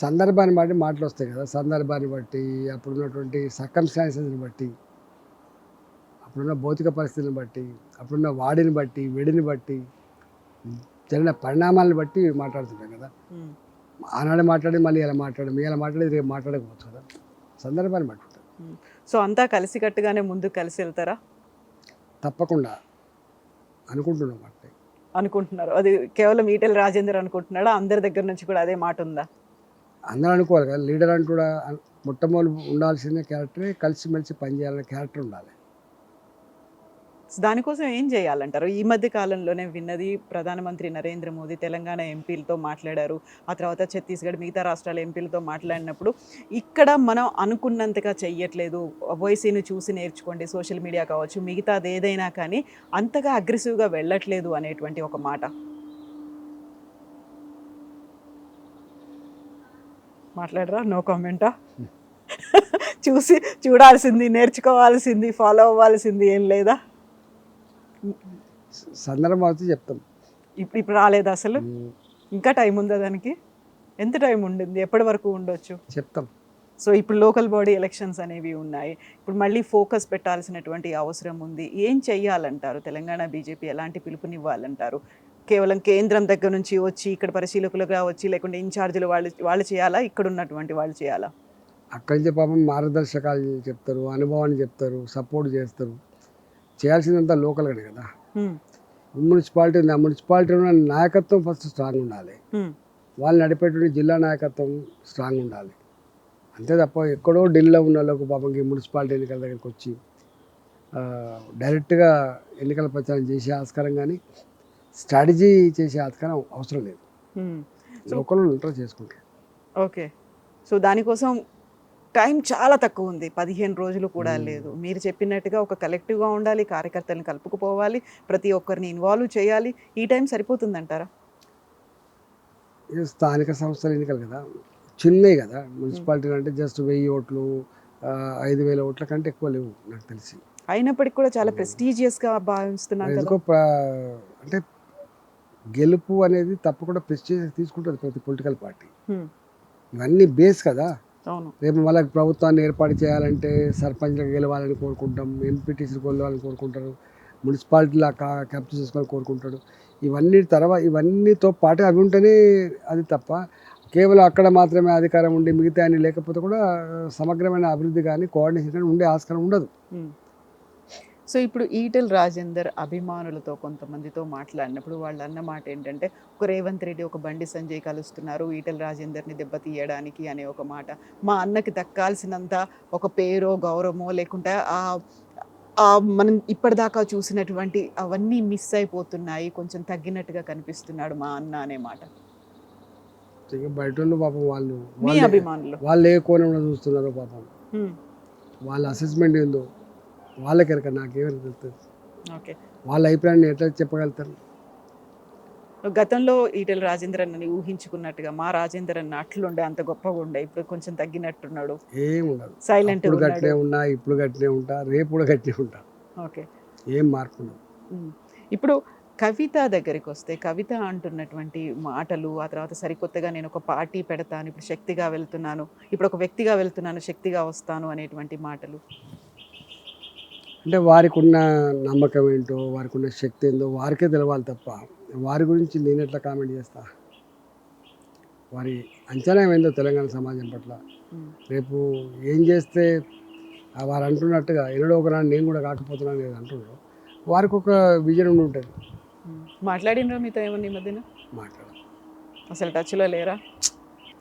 సందర్భాన్ని బట్టి మాటలు వస్తాయి కదా, సందర్భాన్ని బట్టి, అప్పుడున్నటువంటి సర్కమ్స్టాన్సెస్ని బట్టి, అప్పుడున్న భౌతిక పరిస్థితిని బట్టి, అప్పుడున్న వాడిని బట్టి, వెడిని బట్టి, జరిగిన పరిణామాలను బట్టి మాట్లాడుతుంటాం కదా. ఆనాడు మాట్లాడి మళ్ళీ ఇలా మాట్లాడేది రేపు మాట్లాడకపోవచ్చు కదా, సందర్భాన్ని బట్టి ఉంటుంది. సో అంతా కలిసికట్టుగానే ముందుకు కలిసి వెళ్తారా? తప్పకుండా అనుకుంటున్నాం అంటే. అనుకుంటున్నారు. అది కేవలం ఈటెల రాజేందర్ అనుకుంటున్నాడా? అందరి దగ్గర నుంచి కూడా అదే మాట ఉందా? అందరూ అనుకోవాలి కదా, లీడర్ అంటూ కూడా మొట్టమొదటి ఉండాల్సిన క్యారెక్టరే కలిసిమెలిసి పనిచేయాలనే క్యారెక్టర్ ఉండాలి. దానికోసం ఏం చేయాలంటారు? ఈ మధ్య కాలంలోనే విన్నది, ప్రధానమంత్రి నరేంద్ర మోదీ తెలంగాణ ఎంపీలతో మాట్లాడారు, ఆ తర్వాత ఛత్తీస్గఢ్ మిగతా రాష్ట్రాల ఎంపీలతో మాట్లాడినప్పుడు ఇక్కడ మనం అనుకున్నంతగా చెయ్యట్లేదు, ఓవైసీని చూసి నేర్చుకోండి, సోషల్ మీడియా కావచ్చు మిగతాది ఏదైనా కానీ అంతగా అగ్రెసివ్గా వెళ్ళట్లేదు అనేటువంటి ఒక మాట మాట్లాడరా? నో కామెంటా? చూడాల్సింది, నేర్చుకోవాల్సింది, ఫాలో అవ్వాల్సింది ఏం లేదా? సందర్భం అయితే చెప్తాం. ఇప్పుడు రాలేదు అసలు? ఇంకా టైం ఉందా దానికి? ఎంత టైం ఉండింది? ఎప్పటి వరకు ఉండొచ్చు చెప్తాం. సో ఇప్పుడు లోకల్ బాడీ ఎలక్షన్స్ అనేవి ఉన్నాయి, ఇప్పుడు మళ్ళీ ఫోకస్ పెట్టాల్సినటువంటి అవసరం ఉంది. ఏం చెయ్యాలంటారు? తెలంగాణ బీజేపీ ఎలాంటి పిలుపునివ్వాలంటారు? కేవలం కేంద్రం దగ్గర నుంచి వచ్చి ఇక్కడ పరిశీలకులుగా వచ్చి, లేకుంటే ఇన్ఛార్జీలు వాళ్ళు చేయాలా, ఇక్కడ ఉన్నటువంటి వాళ్ళు చేయాలా? అక్కడి నుంచి పాపం మార్గదర్శకాలు చెప్తారు, అనుభవాన్ని చెప్తారు, సపోర్ట్ చేస్తారు. చేయాల్సిందంతా లోకల్గానే కదా. మున్సిపాలిటీ ఉంది, ఆ మున్సిపాలిటీ ఉన్న నాయకత్వం ఫస్ట్ స్ట్రాంగ్ ఉండాలి, వాళ్ళు నడిపేటువంటి జిల్లా నాయకత్వం స్ట్రాంగ్ ఉండాలి. అంతే తప్ప ఎక్కడో ఢిల్లీలో ఉన్న వాళ్ళకు పాపం ఈ మున్సిపాలిటీ ఎన్నికల దగ్గరికి వచ్చి డైరెక్ట్గా ఎన్నికల ప్రచారం చేసే ఆస్కారం కానీ స్ట్రాటజీ చేసే ఆస్కారం అవసరం లేదు. లోకల్ ఉంటారు చేసుకుంటారు. ఓకే. సో దానికోసం టైం చాలా తక్కువ ఉంది, 15 రోజులు కూడా లేదు. మీరు చెప్పినట్టుగా ఒక కలెక్టివ్గా ఉండాలి, కార్యకర్తలను కలుపుకుపోవాలి, ప్రతి ఒక్కరిని ఇన్వాల్వ్ చేయాలి. ఈ టైం సరిపోతుందంటారా? స్థానిక సంస్థల ఎన్నికలు కదా, చిన్నవి కదా. మున్సిపాలిటీ అంటే జస్ట్ 1000 ఓట్లు 5000 ఓట్ల కంటే ఎక్కువ లేవు నాకు తెలిసి. అయినప్పటికీ కూడా చాలా ప్రెస్టీజియస్గా భావిస్తున్నాను. ఎందుకో అంటే గెలుపు అనేది తప్పకుండా ప్రెస్టీజ్ తీసుకుంటుంది ప్రతి పొలిటికల్ పార్టీ. ఇవన్నీ బేస్ కదా. రేపు మళ్ళీ ప్రభుత్వాన్ని ఏర్పాటు చేయాలంటే సర్పంచ్లకు గెలవాలని కోరుకుంటాం, ఎంపీటీసీలు గెలవాలని కోరుకుంటారు, మున్సిపాలిటీలో క్యాప్చర్ చేసుకోవాలని కోరుకుంటాడు. ఇవన్నీతో పాటు అవి ఉంటేనే అది తప్ప కేవలం అక్కడ మాత్రమే అధికారం ఉండి మిగతా అన్ని లేకపోతే కూడా సమగ్రమైన అభివృద్ధి కానీ కోఆర్డినేషన్ కానీ ఉండే ఆస్కారం ఉండదు. సో ఇప్పుడు ఈటెల రాజేందర్ అభిమానులతో కొంతమందితో మాట్లాడినప్పుడు వాళ్ళు అన్న మాట ఏంటంటే, ఒక రేవంత్ రెడ్డి ఒక బండి సంజయ్ కలుస్తున్నారు ఈటెల రాజేందర్ని దెబ్బతీయడానికి అనే ఒక మాట. మా అన్నకి దక్కాల్సినంత ఒక పేరో గౌరవమో లేకుంటే మనం ఇప్పటిదాకా చూసినటువంటి అవన్నీ మిస్ అయిపోతున్నాయి, కొంచెం తగ్గినట్టుగా కనిపిస్తున్నాడు మా అన్న అనే మాట. బయట వాళ్ళు పాపం మీ అభిమానులు వాళ్ళు ఏ కోణంలో చూస్తున్నారో పాపం, వాళ్ళ అసెస్మెంట్ ఏందో వాళ్ళకెరక, నాకేమైనా తెలుస్తుంది. ఓకే. వాళ్ళ అభిప్రాయాన్ని ఎట్లా చెప్పగలుగుతారు? గతంలో ఈటెల రాజేందర్ అన్నని ఊహించుకున్నట్టుగా మా రాజేందర్ అన్న అట్లుండే, అంత గొప్పగా ఉండే, ఇప్పుడు కొంచెం తగ్గినట్టున్నాడు. ఏముండదు, సైలెంట్ గట్టినే ఉన్నా, ఇప్పుడు గట్టినే ఉంటా, రేపు కూడా గట్టినే ఉంటా. ఓకే. ఏం మార్పు ఉండదు. ఇప్పుడు కవిత దగ్గరికి వస్తే, కవిత అంటున్నటువంటి మాటలు, ఆ తర్వాత సరికొత్తగా నేను ఒక పార్టీ పెడతాను, ఇప్పుడు శక్తిగా వెళ్తున్నాను, ఇప్పుడు ఒక వ్యక్తిగా వెళ్తున్నాను, శక్తిగా వస్తాను అనేటువంటి మాటలు, అంటే వారికి ఉన్న నమ్మకం ఏంటో, వారికి ఉన్న శక్తి ఏందో వారికే తెలవాలి తప్ప వారి గురించి నేను ఎట్లా కామెంట్ చేస్తా? వారి అంచనా ఏందో తెలంగాణ సమాజం పట్ల, రేపు ఏం చేస్తే వారు అంటున్నట్టుగా ఎన్నడో ఒకనాడు నేను కూడా కాకపోతున్నాను అనేది అంటున్నారు. వారికి ఒక విజన్ ఉండి ఉంటుంది. మాట్లాడినరా మీతో ఏమన్నా ఈ మధ్యన? మాట్లాడారు. అసలు టచ్లో లేరా?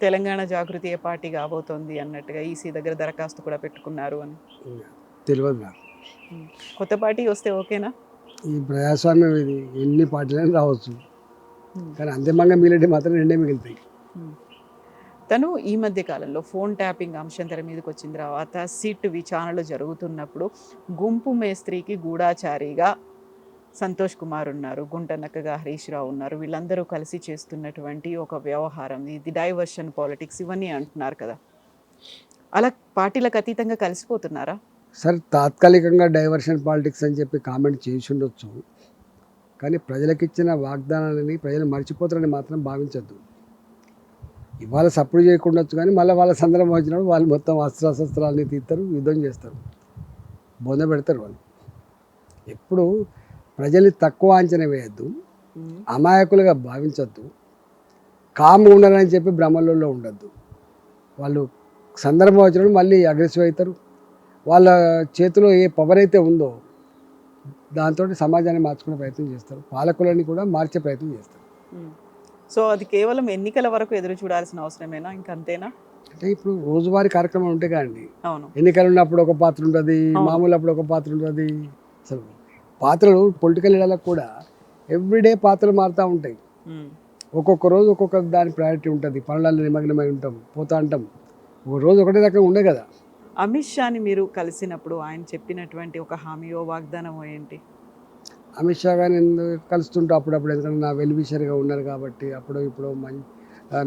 తెలంగాణ జాగృతి ఏ పార్టీ కాబోతోంది అన్నట్టుగా ఈసీ దగ్గర దరఖాస్తు కూడా పెట్టుకున్నారు అని తెలియదు నాకు. కొత్త పార్టీ వస్తే ఓకేనా? ఈ ప్రజాస్వామ్యం ఇది, ఎన్ని పార్టీలైనా రావచ్చు, కానీ అంతిమంగా మీరెడ్డి మాత్రం రెండే మిగులుతాయి. తను ఈ మధ్య కాలంలో ఫోన్ ట్యాపింగ్ అంశం తెర మీదకి వచ్చిన తర్వాత సిట్ విచారణలు జరుగుతున్నప్పుడు గుంపు మేస్త్రికి గూఢాచారిగా సంతోష్ కుమార్ ఉన్నారు, గుంటనక్కగా హరీష్ రావు ఉన్నారు, వీళ్ళందరూ కలిసి చేస్తున్నటువంటి ఒక వ్యవహారం, ఇది డైవర్షన్ పాలిటిక్స్ ఇవన్నీ అంటున్నారు కదా. అలా పార్టీలకు అతీతంగా కలిసిపోతున్నారా? సరే తాత్కాలికంగా డైవర్షన్ పాలిటిక్స్ అని చెప్పి కామెంట్ చేసి ఉండొచ్చు, కానీ ప్రజలకు ఇచ్చిన వాగ్దానాలని ప్రజలు మర్చిపోతారని మాత్రం భావించద్దు. ఇవాళ సపోర్ట్ చేయకుండా వచ్చు, కానీ మళ్ళీ వాళ్ళ సందర్భం వచ్చినప్పుడు వాళ్ళు మొత్తం అస్త్రాలని తీస్తారు, యుద్ధం చేస్తారు, బొంద పెడతారు. వాళ్ళు ఎప్పుడు ప్రజల్ని తక్కువ అంచనా వేయద్దు, అమాయకులుగా భావించద్దు, కామ్గా ఉండాలని చెప్పి భ్రమలలో ఉండద్దు. వాళ్ళు సందర్భం వచ్చినప్పుడు మళ్ళీ అగ్రెసివ్ అవుతారు. వాళ్ళ చేతిలో ఏ పవర్ అయితే ఉందో దాంతో సమాజాన్ని మార్చుకునే ప్రయత్నం చేస్తారు, పాలకులని కూడా మార్చే ప్రయత్నం చేస్తారు. సో అది కేవలం ఎన్నికల వరకు ఎదురు చూడాల్సిన అవసరమేనా, ఇంకంతేనా? అంటే ఇప్పుడు రోజువారీ కార్యక్రమాలు ఉంటాయి కదండి. అవును, ఎన్నికలు ఉన్నప్పుడు ఒక పాత్ర ఉంటుంది, మామూలు అప్పుడు ఒక పాత్ర ఉంటుంది. అసలు పాత్రలు పొలిటికల్ లీడర్లకు కూడా ఎవ్రీడే పాత్రలు మారుతూ ఉంటాయి. ఒక్కొక్క రోజు ఒక్కొక్క దాని ప్రయారిటీ ఉంటుంది, పనులలో నిమగ్నమై ఉంటాం, పోతా ఉంటాం. ఒక రోజు ఒకటే రకంగా ఉండే కదా. అమిత్ షాని మీరు కలిసినప్పుడు ఆయన చెప్పినటువంటి ఒక హామీయో వాగ్దానమో ఏంటి? అమిత్ షా గారిని కలుస్తుంటూ అప్పుడప్పుడు, ఎందుకంటే నా వెల్విషర్గా ఉన్నారు కాబట్టి అప్పుడు ఇప్పుడు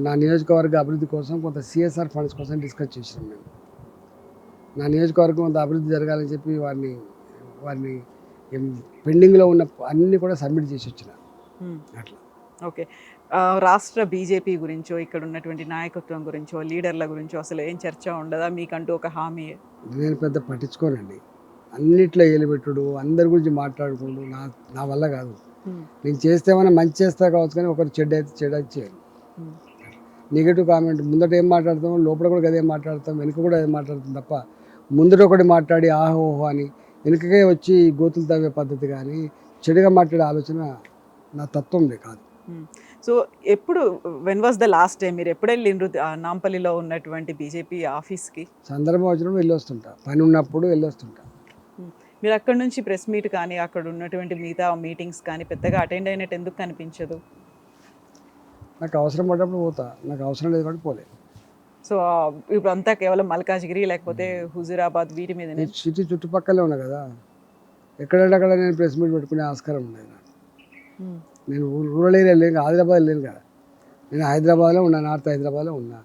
నా నియోజకవర్గ అభివృద్ధి కోసం కొంత సిఎస్ఆర్ ఫండ్స్ కోసం డిస్కస్ చేసినాం మేము. నా నియోజకవర్గం కొంత అభివృద్ధి జరగాలని చెప్పి వారిని పెండింగ్లో ఉన్న అన్నీ కూడా సబ్మిట్ చేసి వచ్చిన అట్లా. ఓకే, రాష్ట్ర బీజేపీ గురించో ఇక్కడ ఉన్నటువంటి నాయకత్వం గురించో లీడర్ల గురించో అసలు ఏం చర్చ ఉండదా? మీకంటూ ఒక హామీ? నేను పెద్ద పట్టించుకోనండి, అన్నిట్లో ఏలిపెట్టుడు, అందరి గురించి మాట్లాడుకుంటూ నా వల్ల కాదు. నేను చేస్తే ఏమైనా మంచి చేస్తా కావచ్చు, కానీ ఒకరు చెడ్డ అయితే చేయను. నెగిటివ్ కామెంట్ ముందట ఏం మాట్లాడతాం, లోపల కూడా అదే మాట్లాడతాం, వెనుక కూడా అదే మాట్లాడతాం తప్ప ముందట ఒకటి మాట్లాడి ఆహోహో అని వెనుకకే వచ్చి గోతులు తవ్వే పద్ధతి కానీ చెడుగా మాట్లాడే ఆలోచన నా తత్వం కాదు. సో ఎప్పుడు when was the last time మీరు ఎప్పుడు వెళ్ళిండ్రు నాంపల్లిలో ఉన్నటువంటి బీజేపీ ఆఫీస్కి? సందర్భం వచ్చినప్పుడు వెళ్ళొస్తుంటా, పని ఉన్నప్పుడు వెళ్ళొస్తుంటా. మీరు అక్కడ నుంచి ప్రెస్ మీట్ కానీ అక్కడ ఉన్నటువంటి మిగతా మీటింగ్స్ కానీ పెద్దగా అటెండ్ అయినట్టు ఎందుకు కనిపించదు? నాకు అవసరం పడ్డప్పుడు పోతా, నాకు అవసరం లేదు కాబట్టి పోలేదు. సో ఇప్పుడు అంతా కేవలం మల్కాజ్గిరి లేకపోతే హుజూరాబాద్ వీటి మీద సిటీ చుట్టుపక్కలే ఉన్నా కదా, ఎక్కడెక్కడ నేను ప్రెస్ మీట్ పెట్టుకునే ఆస్కారం ఉండేది నాకు. నేను రూరల్ ఏరియా లేను, ఆదిలాబాద్ లేను కదా, నేను హైదరాబాద్లో ఉన్నా, నార్త్ హైదరాబాద్లో ఉన్నా.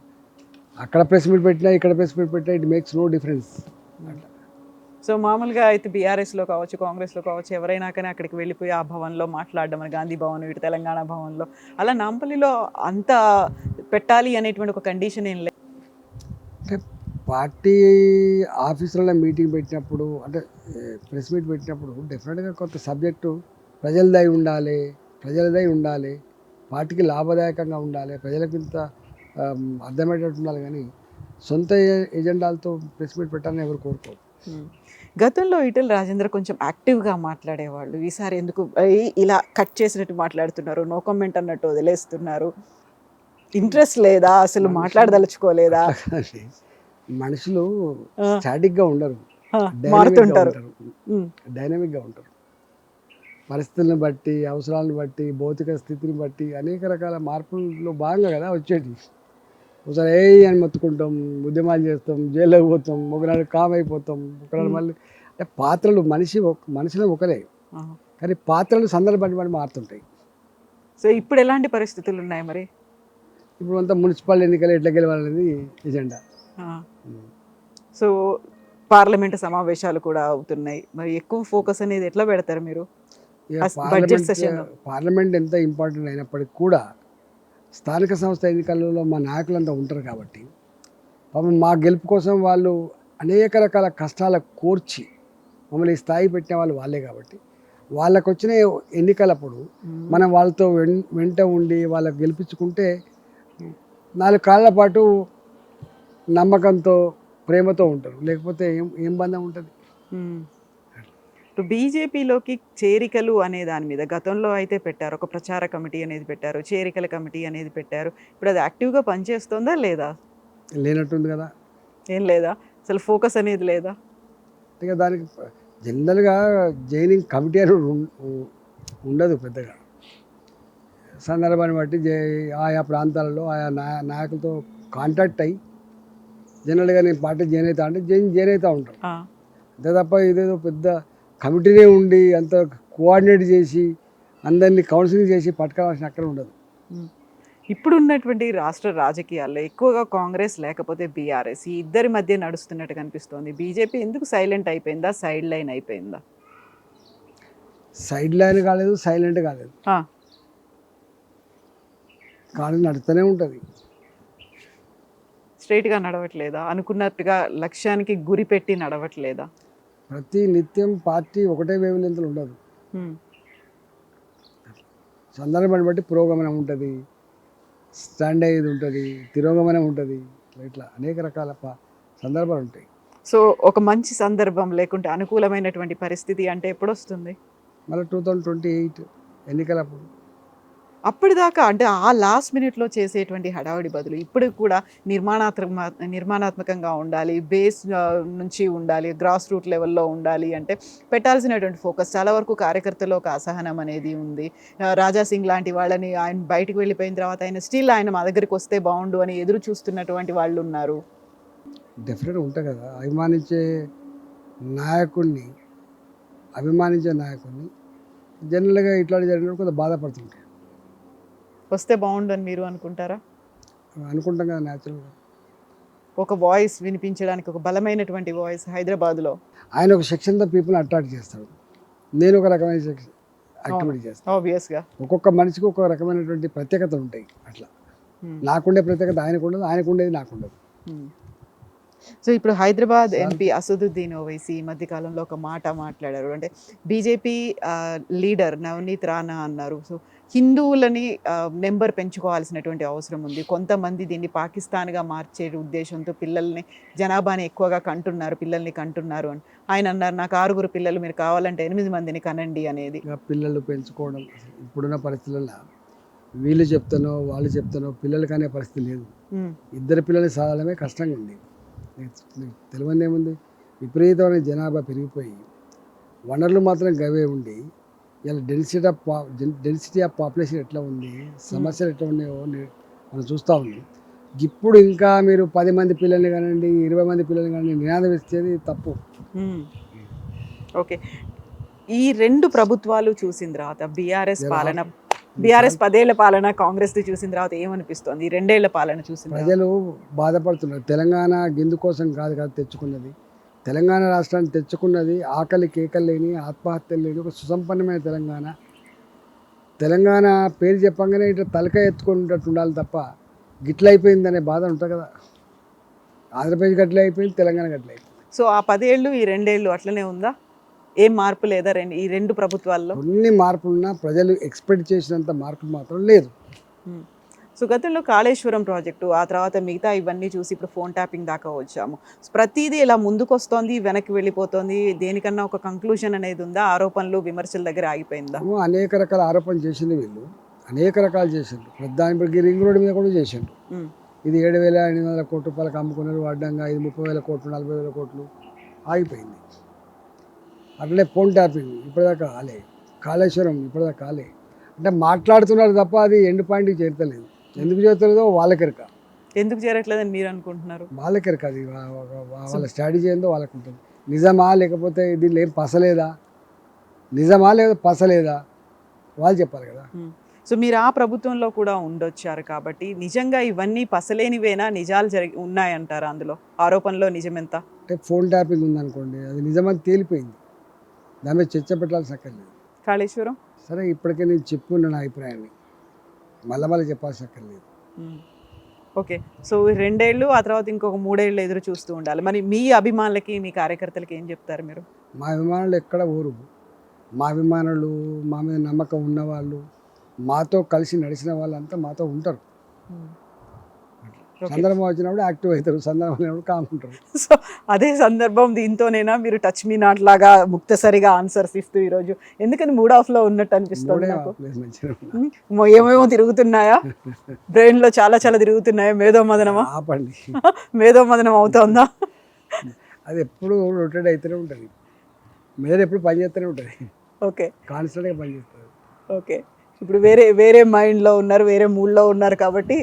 అక్కడ ప్రెస్ మీట్ పెట్టినా ఇక్కడ ప్రెస్ మీట్ పెట్టినా ఇట్ మేక్స్ నో డిఫరెన్స్. అట్లా. సో మామూలుగా అయితే బీఆర్ఎస్లో కావచ్చు, కాంగ్రెస్లో కావచ్చు, ఎవరైనా కానీ అక్కడికి వెళ్ళిపోయి ఆ భవన్లో మాట్లాడడం, గాంధీ భవన్, ఇటు తెలంగాణ భవన్లో, అలా నాంపల్లిలో అంత పెట్టాలి అనేటువంటి ఒక కండిషన్ ఏం లేదు. అంటే పార్టీ ఆఫీసులలో మీటింగ్ పెట్టినప్పుడు, అంటే ప్రెస్ మీట్ పెట్టినప్పుడు డెఫినెట్గా కొంత సబ్జెక్టు ప్రజలదై ఉండాలి, పార్టీకి లాభదాయకంగా ఉండాలి, ప్రజలకు ఇంత అర్థమయ్యేటట్టు ఉండాలి. కానీ సొంత ఎజెండాలతో ప్రెస్ మీట్ పెట్టాలని ఎవరు కోరుకోరు. గతంలో ఈటెల రాజేందర్ కొంచెం యాక్టివ్గా మాట్లాడేవాళ్ళు, ఈసారి ఎందుకు ఇలా కట్ చేసినట్టు మాట్లాడుతున్నారు, నో కామెంట్ అన్నట్టు వదిలేస్తున్నారు? ఇంట్రెస్ట్ లేదా, అసలు మాట్లాడదలుచుకోలేదా? మనుషులు స్టాటిక్గా ఉండరు, మారుతుంటారు, డైనమిక్గా ఉంటారు. పరిస్థితులను బట్టి, అవసరాలను బట్టి, భౌతిక స్థితిని బట్టి అనేక రకాల మార్పుల్లో భాగంగా కదా వచ్చేటి. ఒకసారి అని మొత్తుకుంటాం, ఉద్యమాలు చేస్తాం, జైల్లోకి పోతాం, ఒకనాడు కామ్ అయిపోతాం, ఒకనాడు మళ్ళీ. అంటే పాత్రలు మనిషిలో ఒకరే, కానీ పాత్రలు సందర్భాన్ని బట్టి మారుతుంటాయి. సో ఇప్పుడు ఎలాంటి పరిస్థితులు ఉన్నాయి మరి? ఇప్పుడు అంతా మున్సిపల్ ఎన్నికలు ఎట్లా గెలవాలనేది ఎజెండా. సో పార్లమెంటు సమావేశాలు కూడా అవుతున్నాయి, మరి ఎక్కువ ఫోకస్ అనేది ఎట్లా పెడతారు మీరు? పార్లమెంట్ ఎంత ఇంపార్టెంట్ అయినప్పటికీ కూడా స్థానిక సంస్థ ఎన్నికలలో మా నాయకులంతా ఉంటారు కాబట్టి పాపం మా గెలుపు కోసం వాళ్ళు అనేక రకాల కష్టాల కోర్చి మమ్మల్ని ఈ స్థాయి పెట్టిన వాళ్ళు వాళ్ళే కాబట్టి వాళ్ళకు వచ్చిన ఎన్నికలప్పుడు మనం వాళ్ళతో వెంట ఉండి వాళ్ళకి గెలిపించుకుంటే 4 కాళ్ళ పాటు నమ్మకంతో ప్రేమతో ఉంటారు, లేకపోతే ఏం బంధం ఉంటుంది? బీజేపీలోకి చేరికలు అనే దాని మీద గతంలో అయితే పెట్టారు, ఒక ప్రచార కమిటీ అనేది పెట్టారు, చేరికల కమిటీ అనేది పెట్టారు. ఇప్పుడు అది యాక్టివ్గా పనిచేస్తుందా లేదా? లేనట్టుంది కదా. ఏం లేదా, అసలు ఫోకస్ అనేది లేదా? ఇక దానికి జనరల్గా జైనింగ్ కమిటీ అని ఉండదు పెద్దగా. సందర్భాన్ని బట్టి ఆయా ప్రాంతాలలో ఆయా నాయకులతో కాంటాక్ట్ అయ్యి జనరల్గా నేను పార్టీ జాయిన్ అవుతా అంటే జాయిన్ అవుతూ ఉంటాను. అంతే తప్ప ఇదేదో పెద్ద కమిటీనే ఉండి అంత కోఆర్డినేట్ చేసి అందరినీ కౌన్సిలింగ్ చేసి పట్టుకోవాల్సిన అక్కడ ఉండదు. ఇప్పుడు ఉన్నటువంటి రాష్ట్ర రాజకీయాల్లో ఎక్కువగా కాంగ్రెస్ లేకపోతే బీఆర్ఎస్ ఈ ఇద్దరి మధ్య నడుస్తున్నట్టు కనిపిస్తోంది. బీజేపీ ఎందుకు సైలెంట్ అయిపోయిందా, సైడ్ లైన్ అయిపోయిందా? సైడ్ లైన్ కాలేదు, సైలెంట్ కాలేదు, ఆ, కానీ నడుస్తూనే ఉంటుంది. స్ట్రైట్గా నడవట్లేదా? అనుకున్నట్టుగా లక్ష్యానికి గురి పెట్టి నడవట్లేదా? ప్రతి నిత్యం పార్టీ ఒకటే వేవ్ లెంత్లో ఉండదు. ఉమ్, సందర్భాన్ని బట్టి పురోగమనం ఉంటుంది, స్టాండ్ అయ్యేది ఉంటుంది, తిరోగమనం ఉంటుంది. ఇట్లా అనేక రకాల సందర్భాలు ఉంటాయి. సో ఒక మంచి సందర్భం లేకుంటే అనుకూలమైనటువంటి పరిస్థితి అంటే ఎప్పుడు వస్తుంది? మళ్ళీ 2028 ఎన్నికలప్పుడు అప్పటిదాకా అంటే ఆ లాస్ట్ మినిట్లో చేసేటువంటి హడావుడి బదులు ఇప్పుడు కూడా నిర్మాణాత్మకంగా ఉండాలి, బేస్ నుంచి ఉండాలి, గ్రాస్ రూట్ లెవెల్లో ఉండాలి అంటే పెట్టాల్సినటువంటి ఫోకస్ చాలా వరకు కార్యకర్తలో ఒక అసహనం అనేది ఉంది. రాజా సింగ్ లాంటి వాళ్ళని ఆయన బయటకు వెళ్ళిపోయిన తర్వాత ఆయన మా దగ్గరికి వస్తే బాగుండు అని ఎదురు చూస్తున్నటువంటి వాళ్ళు ఉన్నారు. డెఫినెట్గా ఉంటాయి కదా. అభిమానించే నాయకుడిని జనరల్గా ఇట్లాంటి జరిగినప్పుడు కొంత బాధపడుతుంటారు. వస్తే బాగుండు అని మీరు అనుకుంటారా? అనుకుంటాం కదా న్యాచురల్గా. ఒక వాయిస్ వినిపించడానికి, ఒక బలమైనటువంటి వాయిస్ హైదరాబాద్లో. ఆయన ఒక సెక్షన్ ద పీపుల్ అట్రాక్ట్ చేస్తాడు, నేను ఒక రకమైన యాక్టివిటీ చేస్తాను. ఆబ్వియస్గా ఒక్కొక్క మనిషికి ఒక రకమైనటువంటి ప్రత్యేకతలు ఉంటాయి. అట్లా నాకుండే ప్రత్యేకత ఆయనకు ఉండదు, ఆయనకు ఉండేది నాకు ఉండదు. సో ఇప్పుడు హైదరాబాద్ ఎంపీ అసదుద్దీన్ ఓవైసీ ఈ మధ్య కాలంలో ఒక మాట మాట్లాడారు. అంటే బీజేపీ లీడర్ నవనీత్ రాణా అన్నారు, సో హిందువులని నెంబర్ పెంచుకోవాల్సినటువంటి అవసరం ఉంది, కొంతమంది దీన్ని పాకిస్తాన్గా మార్చే ఉద్దేశంతో జనాభాని ఎక్కువగా పిల్లల్ని కంటున్నారు అని ఆయన అన్నారు. నాకు 6 పిల్లలు, మీరు కావాలంటే 8 మందిని కనండి అనేది. పిల్లలు పెంచుకోవడం ఇప్పుడున్న పరిస్థితుల్లో వీళ్ళు చెప్తానో వాళ్ళు చెప్తానో పిల్లలు కానీ పరిస్థితి లేదు. ఇద్దరు పిల్లల్ని సాధారణమే కష్టంగా ఉంది. తెలియదు ఏముంది, విపరీతమైన జనాభా పెరిగిపోయి వనరులు మాత్రం గవే ఉండి ఇలా డెన్సిటీ ఆఫ్ పాపులేషన్ ఎట్లా ఉంది, సమస్యలు ఎట్లా ఉన్నాయో మనం చూస్తూ ఉన్నాం. ఇప్పుడు ఇంకా మీరు 10 మంది పిల్లల్ని కానివ్వండి, 20 మంది పిల్లల్ని కానివ్వండి నినాదం ఇచ్చేది తప్పు. ఓకే, ఈ 2 ప్రభుత్వాలు చూసిన తర్వాత బీఆర్ఎస్ 10 ఏళ్ల పాలన, కాంగ్రెస్ చూసిన తర్వాత ఏమనిపిస్తోంది? ఈ 2 ఏళ్ల పాలన చూసిన ప్రజలు బాధపడుతున్నారు. తెలంగాణ గిందు కోసం కాదు కదా తెచ్చుకున్నది, తెలంగాణ రాష్ట్రాన్ని తెచ్చుకున్నది ఆకలి కేకలు లేని, ఆత్మహత్యలు లేని ఒక సుసంపన్నమైన తెలంగాణ పేరు చెప్పంగానే ఇట్లా తలకాయ ఎత్తుకునేటట్టు ఉండాలి తప్ప గిట్ల అయిపోయిందనే బాధ ఉంటుంది కదా. ఆంధ్రప్రదేశ్ గట్ల అయిపోయింది, తెలంగాణ గట్ల అయిపోయింది. సో ఆ 10 ఏళ్ళు ఈ 2 ఏళ్ళు అట్లనే ఉందా? ఏం మార్పు లేదా ఈ 2 ప్రభుత్వాల్లో? కొన్ని మార్పులున్నా ప్రజలు ఎక్స్పెక్ట్ చేసినంత మార్పు మాత్రం లేదు. సో గతంలో కాళేశ్వరం ప్రాజెక్టు, ఆ తర్వాత మిగతా ఇవన్నీ చూసి ఇప్పుడు ఫోన్ ట్యాపింగ్ దాకా వచ్చాము. ప్రతిదీ ఇలా ముందుకు వస్తోంది, వెనక్కి వెళ్ళిపోతుంది, దేనికన్నా ఒక కంక్లూజన్ అనేది ఉందా? ఆరోపణలు విమర్శల దగ్గర ఆగిపోయిందా? అనేక రకాల ఆరోపణలు చేసింది వీళ్ళు, అనేక రకాలు చేసిండ్రు. దాని రింగ్ రోడ్డు మీద కూడా చేసిండ్రు. ఇది 7,800 కోట్ల రూపాయలకు అమ్ముకున్నారు అడ్డంగా, ఇది 30,000 కోట్లు 40,000 కోట్లు ఆగిపోయింది. అట్లనే ఫోన్ ట్యాపింగ్ ఇప్పటిదాకా కాలే, కాళేశ్వరం ఇప్పటిదాకా కాలే. అంటే మాట్లాడుతున్నారు తప్ప అది ఎండ్ పాయింట్కి చేరతలేదు. ఎందుకు చేరతలేదో వాళ్ళకెరక. ఎందుకు చేరట్లేదని మీరు అనుకుంటున్నారు? వాళ్ళకెరక, అది వాళ్ళ స్ట్రాటజీ ఏందో వాళ్ళకు ఉంటుంది. నిజమా లేకపోతే దీనిలో ఏం పసలేదా, నిజమా లేదా పసలేదా వాళ్ళు చెప్పాలి కదా. సో మీరు ఆ ప్రభుత్వంలో కూడా ఉండొచ్చారు కాబట్టి నిజంగా ఇవన్నీ పసలేనివేనా, నిజాలు ఉన్నాయంటారా? అందులో ఆరోపణలో నిజమెంత? అంటే ఫోన్ ట్యాపింగ్ ఉందనుకోండి, అది నిజమని తేలిపోయింది, దాని మీద చర్చ పెట్టాల్సి అక్కర్లేదు. కాళేశ్వరం సరే ఇప్పటికే నేను చెప్పుకున్న నా అభిప్రాయాన్ని మళ్ళీ చెప్పాల్సి అక్కర్లేదు. ఓకే, సో 2 ఏళ్ళు ఆ తర్వాత ఇంకొక 3 ఏళ్ళు ఎదురు చూస్తూ ఉండాలి. మరి మీ అభిమానులకి, మీ కార్యకర్తలకి ఏం చెప్తారు మీరు? మా అభిమానులు ఎక్కడ ఊరు, మా అభిమానులు, మా మీద నమ్మకం ఉన్నవాళ్ళు, మాతో కలిసి నడిచిన వాళ్ళంతా మాతో ఉంటారు. సందర్భం వచ్చినప్పుడు యాక్టివ్ అవుతారు, సందర్భం వచ్చినప్పుడు కాముంటారు. సో అదే సందర్భం దీంతోనేనా మీరు టచ్ మీ నాట్ లాగా ముక్తసరిగా ఆన్సర్స్ ఇస్తూ ఈరోజు? ఎందుకని మూడ్ ఆఫ్లో ఉన్నట్టు అనిపిస్తుంది నాకు. ఏమేమో తిరుగుతున్నాయా బ్రెయిన్లో? చాలా తిరుగుతున్నాయా? మేధోమదనమా? ఆపండి. మేధోమదనం అవుతుందా? అది ఎప్పుడు రొటేట్ అవుతూనే ఉంటుంది, మీద ఎప్పుడు పనిచేస్తూనే ఉంటుంది. ఓకే, కాన్స్టెంట్గా పనిచేస్తుంది. ఓకే, ఇప్పుడు వేరే మైండ్లో ఉన్నారు, వేరే మూడ్లో ఉన్నారు కాబట్టి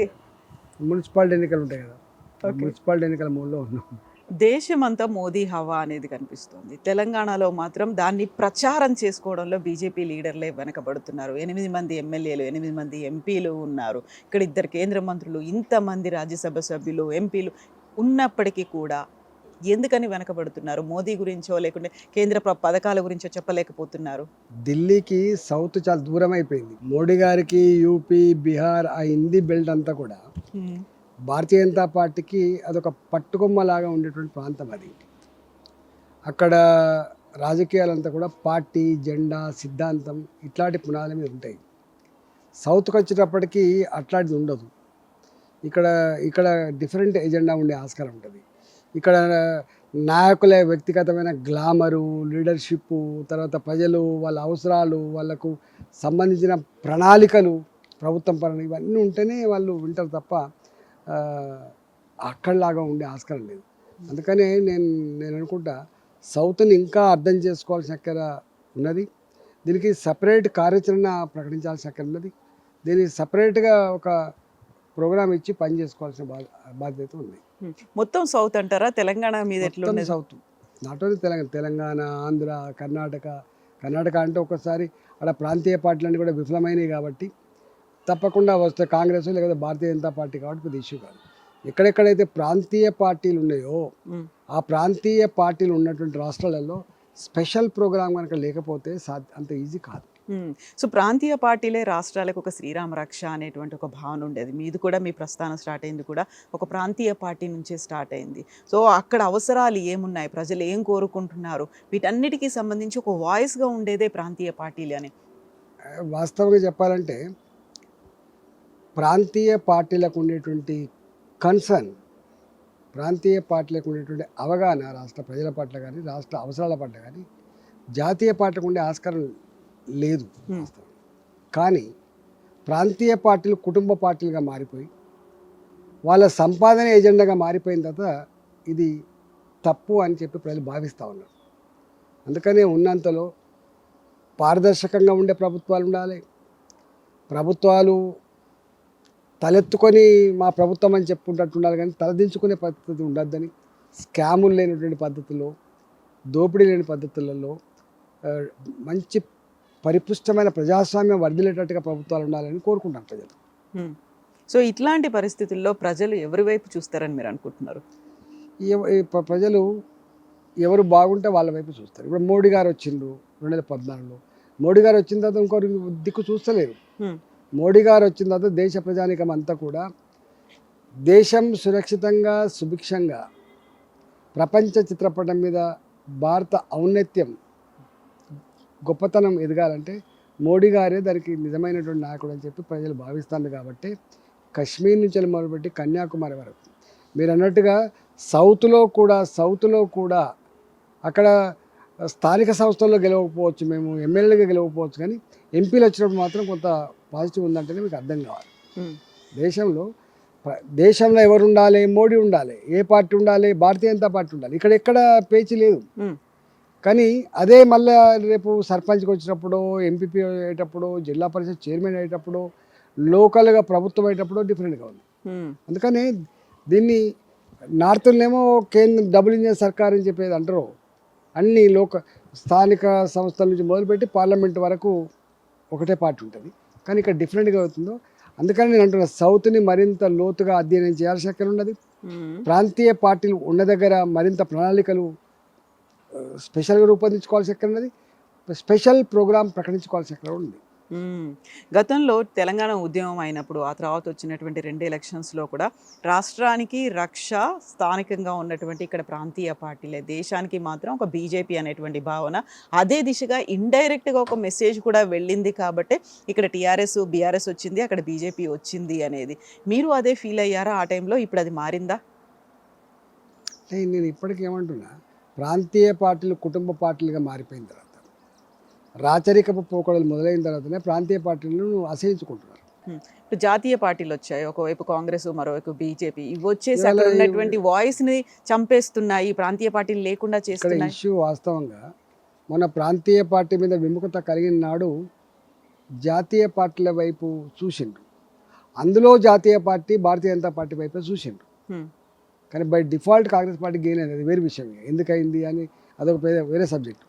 మున్సిపాలిటీ ఎన్నికలు ఉంటాయి కదా, మున్సిపాలిటీ ఎన్నికల మూడ్లో ఉన్నాం. దేశమంతా మోదీ హవా అనేది కనిపిస్తోంది. తెలంగాణలో మాత్రం దాన్ని ప్రచారం చేసుకోవడంలో బీజేపీ లీడర్లే వెనకబడుతున్నారు. 8 మంది ఎమ్మెల్యేలు, 8 మంది ఎంపీలు ఉన్నారు. ఇక్కడ 2 కేంద్ర మంత్రులు, ఇంతమంది రాజ్యసభ సభ్యులు, ఎంపీలు ఉన్నప్పటికీ కూడా ఎందుకని వెనకబడుతున్నారు? మోదీ గురించో లేకుంటే కేంద్ర పథకాల గురించో చెప్పలేకపోతున్నారు. ఢిల్లీకి సౌత్ చాలా దూరం అయిపోయింది. మోడీ గారికి యూపీ, బీహార్ ఆ హిందీ బెల్ట్ అంతా కూడా భారతీయ జనతా పార్టీకి అదొక పట్టుకొమ్మలాగా ఉండేటువంటి ప్రాంతం అది. అక్కడ రాజకీయాలంతా కూడా పార్టీ, జెండా, సిద్ధాంతం ఇట్లాంటి పునాదుల మీద ఉంటాయి. సౌత్కి వచ్చేటప్పటికి అట్లాంటిది ఉండదు. ఇక్కడ ఇక్కడ డిఫరెంట్ ఎజెండా ఉండే ఆస్కారం ఉంటుంది. ఇక్కడ నాయకుల వ్యక్తిగతమైన గ్లామరు, లీడర్షిప్, తర్వాత ప్రజలు వాళ్ళ అవసరాలు, వాళ్ళకు సంబంధించిన ప్రణాళికలు, ప్రభుత్వం పరంగా ఇవన్నీ ఉంటేనే వాళ్ళు వింటారు తప్ప అక్కడలాగా ఉండే ఆస్కారం లేదు. అందుకనే నేను అనుకుంటా సౌత్ని ఇంకా అర్థం చేసుకోవాల్సిన అక్కర ఉన్నది. దీనికి సపరేట్ కార్యాచరణ ప్రకటించాల్సిన అక్కర ఉన్నది. దీనికి సపరేట్గా ఒక ప్రోగ్రామ్ ఇచ్చి పని చేసుకోవాల్సిన బాధ్యత ఉంది. మొత్తం సౌత్ అంటారా? తెలంగాణ మీద ఎట్లా south not only Telangana, Andhra, Karnataka అంటే ఒకసారి అక్కడ ప్రాంతీయ పార్టీలన్నీ కూడా విఫలమైనవి కాబట్టి తప్పకుండా వస్తే కాంగ్రెస్ లేదా భారతీయ జనతా పార్టీ కాబట్టి పెద్ద ఇష్యూ కాదు. ఎక్కడెక్కడైతే ప్రాంతీయ పార్టీలు ఉన్నాయో ఆ ప్రాంతీయ పార్టీలు ఉన్నటువంటి రాష్ట్రాలలో స్పెషల్ ప్రోగ్రామ్ కనుక లేకపోతే అంత ఈజీ కాదు. సో ప్రాంతీయ పార్టీలే రాష్ట్రాలకు ఒక శ్రీరామ రక్ష అనేటువంటి ఒక భావన ఉండేది. మీది కూడా మీ ప్రస్థానం స్టార్ట్ అయింది కూడా ఒక ప్రాంతీయ పార్టీ నుంచే స్టార్ట్ అయింది. సో అక్కడ అవసరాలు ఏమున్నాయి, ప్రజలు ఏం కోరుకుంటున్నారు, వీటన్నిటికీ సంబంధించి ఒక వాయిస్గా ఉండేదే ప్రాంతీయ పార్టీలు అని. వాస్తవంగా చెప్పాలంటే ప్రాంతీయ పార్టీలకు ఉండేటువంటి కన్సర్న్, ప్రాంతీయ పార్టీలకు ఉండేటువంటి అవగాహన రాష్ట్ర ప్రజల పట్ల కానీ రాష్ట్ర అవసరాల పట్ల కానీ జాతీయ పార్టీలకు ఉండే ఆస్కారం లేదు. కానీ ప్రాంతీయ పార్టీలు కుటుంబ పార్టీలుగా మారిపోయి వాళ్ళ సంపాదన ఎజెండాగా మారిపోయిన తర్వాత ఇది తప్పు అని చెప్పి ప్రజలు భావిస్తూ ఉన్నారు. అందుకనే ఉన్నంతలో పారదర్శకంగా ఉండే ప్రభుత్వాలు ఉండాలి. ప్రభుత్వాలు తలెత్తుకొని మా ప్రభుత్వం అని చెప్పుకుంటట్టు ఉండాలి, కానీ తలదించుకునే పద్ధతి ఉండద్దని, స్కాములు లేనటువంటి పద్ధతుల్లో, దోపిడీ లేని పద్ధతులలో మంచి పరిపుష్టమైన ప్రజాస్వామ్యం వర్ధిల్లేటట్టుగా ప్రభుత్వాలు ఉండాలని కోరుకుంటారు ప్రజలు. సో ఇట్లాంటి పరిస్థితుల్లో ప్రజలు ఎవరి వైపు చూస్తారని మీరు అనుకుంటున్నారు? ప్రజలు ఎవరు బాగుంటే వాళ్ళ వైపు చూస్తారు. ఇప్పుడు మోడీ గారు వచ్చిండ్రు 2014లో. మోడీ గారు వచ్చిన తర్వాత ఇంకొకరు దిక్కు చూస్తలేరు. మోడీ గారు వచ్చిన తర్వాత దేశ ప్రజానికం అంతా కూడా దేశం సురక్షితంగా సుభిక్షంగా ప్రపంచ చిత్రపటం మీద భారత ఔన్నత్యం గొప్పతనం ఎదగాలంటే మోడీ గారే దానికి నిజమైనటువంటి నాయకుడు అని చెప్పి ప్రజలు భావిస్తారు. కాబట్టి కశ్మీర్ నుంచి మొదలుపెట్టి కన్యాకుమారి వరకు మీరు అన్నట్టుగా సౌత్లో కూడా అక్కడ స్థానిక సంస్థల్లో గెలవకపోవచ్చు, మేము ఎమ్మెల్యేగా గెలవకపోవచ్చు, కానీ ఎంపీలు వచ్చినప్పుడు మాత్రం కొంత పాజిటివ్ ఉందంటేనే మీకు అర్థం కావాలి. దేశంలో ఎవరు ఉండాలి? మోడీ ఉండాలి. ఏ పార్టీ ఉండాలి? భారతీయ జనతా పార్టీ ఉండాలి. ఇక్కడ ఎక్కడ పేచి లేదు. కానీ అదే మళ్ళీ రేపు సర్పంచ్కి వచ్చినప్పుడు, ఎంపీపీ అయ్యేటప్పుడు, జిల్లా పరిషత్ చైర్మన్ అయ్యేటప్పుడు, లోకల్గా ప్రభుత్వం అయ్యేటప్పుడు డిఫరెంట్గా ఉంది. అందుకని దీన్ని నార్త్నేమో కేంద్ర డబుల్ ఇంజిన్ సర్కార్ అని చెప్పేది అంటారు. అన్ని స్థానిక సంస్థల నుంచి మొదలుపెట్టి పార్లమెంట్ వరకు ఒకటే పార్టీ ఉంటుంది, కానీ ఇక్కడ డిఫరెంట్గా అవుతుందో. అందుకని నేను అంటున్నా సౌత్ని మరింత లోతుగా అధ్యయనం చేయాల్సిన అక్కడ ఉన్నది. ప్రాంతీయ పార్టీలు ఉన్న దగ్గర మరింత ప్రణాళికలు స్పెషల్గా రూపొందించుకోవాల్సి ఎక్కడ ఉన్నది, స్పెషల్ ప్రోగ్రామ్ ప్రకటించుకోవాల్సి ఎక్కడ ఉంది. గతంలో తెలంగాణ ఉద్యమం అయినప్పుడు ఆ తర్వాత వచ్చినటువంటి 2 ఎలక్షన్స్లో కూడా రాష్ట్రానికి రక్ష స్థానికంగా ఉన్నటువంటి ఇక్కడ ప్రాంతీయ పార్టీలే, దేశానికి మాత్రం ఒక బీజేపీ అనేటువంటి భావన, అదే దిశగా ఇండైరెక్ట్గా ఒక మెసేజ్ కూడా వెళ్ళింది. కాబట్టి ఇక్కడ టీఆర్ఎస్ బీఆర్ఎస్ వచ్చింది, అక్కడ బీజేపీ వచ్చింది అనేది మీరు అదే ఫీల్ అయ్యారా ఆ టైంలో? ఇప్పుడు అది మారిందా? నేను ఇప్పటికీ ఏమంటున్నా, ప్రాంతీయ పార్టీలు కుటుంబ పార్టీలుగా మారిపోయిన తర్వాత, రాచరికపు పోకడలు మొదలైన తర్వాతనే ప్రాంతీయ పార్టీలను అసహించుకుంటున్నారు. ఇప్పుడు జాతీయ పార్టీలు వచ్చాయి, ఒకవైపు కాంగ్రెస్, మరోవైపు బీజేపీ. ఇవి వచ్చేసి అక్కడ ఉన్నటువంటి వాయిస్ని చంపేస్తున్నాయి, ప్రాంతీయ పార్టీలు లేకుండా చేస్తున్నాయి. ఇష్యూ వాస్తవంగా మన ప్రాంతీయ పార్టీ మీద విముఖత కలిగిన నాడు జాతీయ పార్టీల వైపు చూసిండ్రు. అందులో జాతీయ పార్టీ భారతీయ జనతా పార్టీ వైపే చూసిండ్రు. కానీ by default Congress party gain అయింది, అది వేరే విషయం. ఎందుకైంది అని అదొక వేరే సబ్జెక్ట్.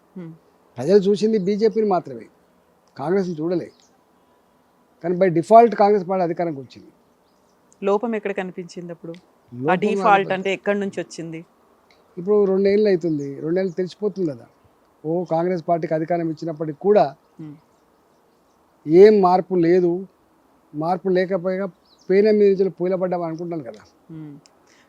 ప్రజలు చూసింది బీజేపీని మాత్రమే, కాంగ్రెస్ని చూడలే. కానీ బై డిఫాల్ట్ కాంగ్రెస్ పార్టీ అధికారంకి వచ్చింది. లోపం ఎక్కడ కనిపించింది అప్పుడు? ఆ లోపం డిఫాల్ట్ అంటే ఎక్కడి నుంచి వచ్చింది? ఇప్పుడు 2 ఏళ్ళు అవుతుంది, 2 ఏళ్ళు తెలిసిపోతుంది కదా. కాంగ్రెస్ పార్టీకి అధికారం ఇచ్చినప్పటికి కూడా ఏం మార్పు లేదు, మార్పు లేకపోయినా పేన మీద పూలపడ్డాం అనుకుంటాను కదా.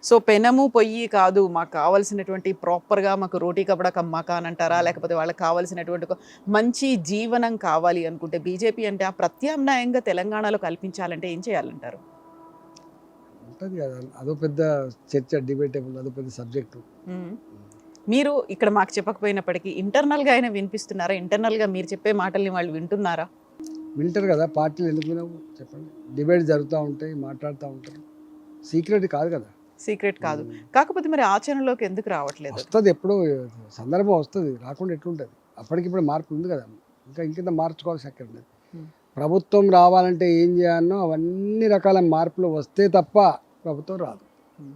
సో పెనము పొయ్యి కాదు, మాకు కావాల్సినటువంటి ప్రాపర్గా మాకు రోటీ కపడా కమ్మాక అని అంటారా, లేకపోతే వాళ్ళకి కావాల్సినటువంటి ఒక మంచి జీవనం కావాలి అనుకుంటే బీజేపీ అంటే ఆ ప్రత్యామ్నాయంగా తెలంగాణలో కల్పించాలంటే ఏం చేయాలంటారు? ఉంటుంది కదా, అదో పెద్ద చర్చ, డిబేటబుల్, అదో పెద్ద సబ్జెక్టు. మీరు ఇక్కడ మాకు చెప్పకపోయినప్పటికీ ఇంటర్నల్గా అయినా వినిపిస్తున్నారా? ఇంటర్నల్గా మీరు చెప్పే మాటల్ని వాళ్ళు వింటున్నారా? వింటారు కదా, పార్టీలు ఎందుకు వినవు చెప్పండి. డిబేట్ జరుగుతూ ఉంటాయి, మాట్లాడుతూ ఉంటారు, సీక్రెట్ కాదు కదా. సీక్రెట్ కాదు, కాకపోతే మరి ఆచరణలోకి ఎందుకు రావట్లేదు? వస్తుంది, ఎప్పుడో సందర్భం వస్తుంది, రాకుండా ఎట్లుంటుంది. అప్పటికిప్పుడు మార్పు ఉంది కదా, ఇంకింత మార్చుకోవాల్సి అక్కడ ఉండదు. ప్రభుత్వం రావాలంటే ఏం చేయాలనో అవన్నీ రకాల మార్పులు వస్తే తప్ప ప్రభుత్వం రాదు.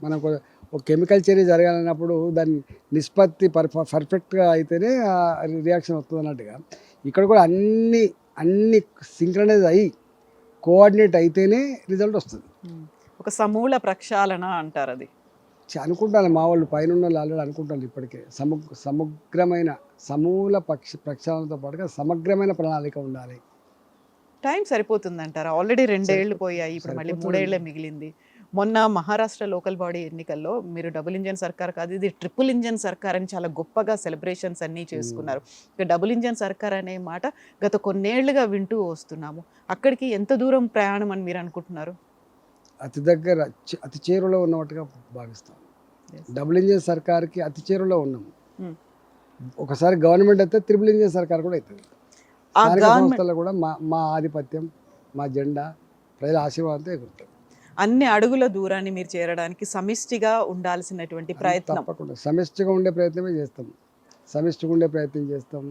మనకు ఒక కెమికల్ చర్య జరగాలన్నప్పుడు దాని నిష్పత్తి పర్ఫెక్ట్గా అయితేనే రియాక్షన్ వస్తుంది అన్నట్టుగా ఇక్కడ కూడా అన్ని సింక్రనైజ్ అయ్యి కోఆర్డినేట్ అయితేనే రిజల్ట్ వస్తుంది. ఒక సమూల ప్రక్షాళన అంటారు అది. అనుకుంటాను మా వాళ్ళు పైన వాళ్ళు ఆల్రెడీ అనుకుంటాను ఇప్పటికే. సమగ్రమైన సమూల ప్రక్షాళనతో పాటుగా సమగ్రమైన ప్రణాళిక ఉండాలి. టైం సరిపోతుంది అంటారా? ఆల్రెడీ 2 ఏళ్ళు పోయాయి, ఇప్పుడు మళ్ళీ 3 ఏళ్లే మిగిలింది. మొన్న మహారాష్ట్ర లోకల్ బాడీ ఎన్నికల్లో మీరు డబుల్ ఇంజన్ సర్కార్ కాదు, ఇది ట్రిపుల్ ఇంజన్ సర్కార్ అని చాలా గొప్పగా సెలబ్రేషన్స్ అన్నీ చేసుకున్నారు. ఇక డబుల్ ఇంజన్ సర్కార్ అనే మాట గత కొన్నేళ్లుగా వింటూ వస్తున్నాము. అక్కడికి ఎంత దూరం ప్రయాణం అని మీరు అనుకుంటున్నారు? అతి దగ్గర, అతి చేరువలో ఉన్నట్టుగా భావిస్తాం. డబుల్ ఇంజన్ సర్కార్కి అతి చేరువలో ఉన్నాము. ఒకసారి గవర్నమెంట్ అయితే ట్రిపుల్ ఇంజన్ సర్కార్ కూడా అవుతుంది. స్థానిక సంస్థల్లో కూడా మా ఆధిపత్యం, మా జెండా ప్రజల ఆశీర్వాదంతో ఎగురుతుంది. అన్ని అడుగుల దూరాన్ని మీరు చేరడానికి సమిష్టిగా ఉండాల్సినటువంటి ప్రయత్నం. తప్పకుండా సమిష్టిగా ఉండే ప్రయత్నమే చేస్తాం, సమిష్టిగా ఉండే ప్రయత్నం చేస్తాం,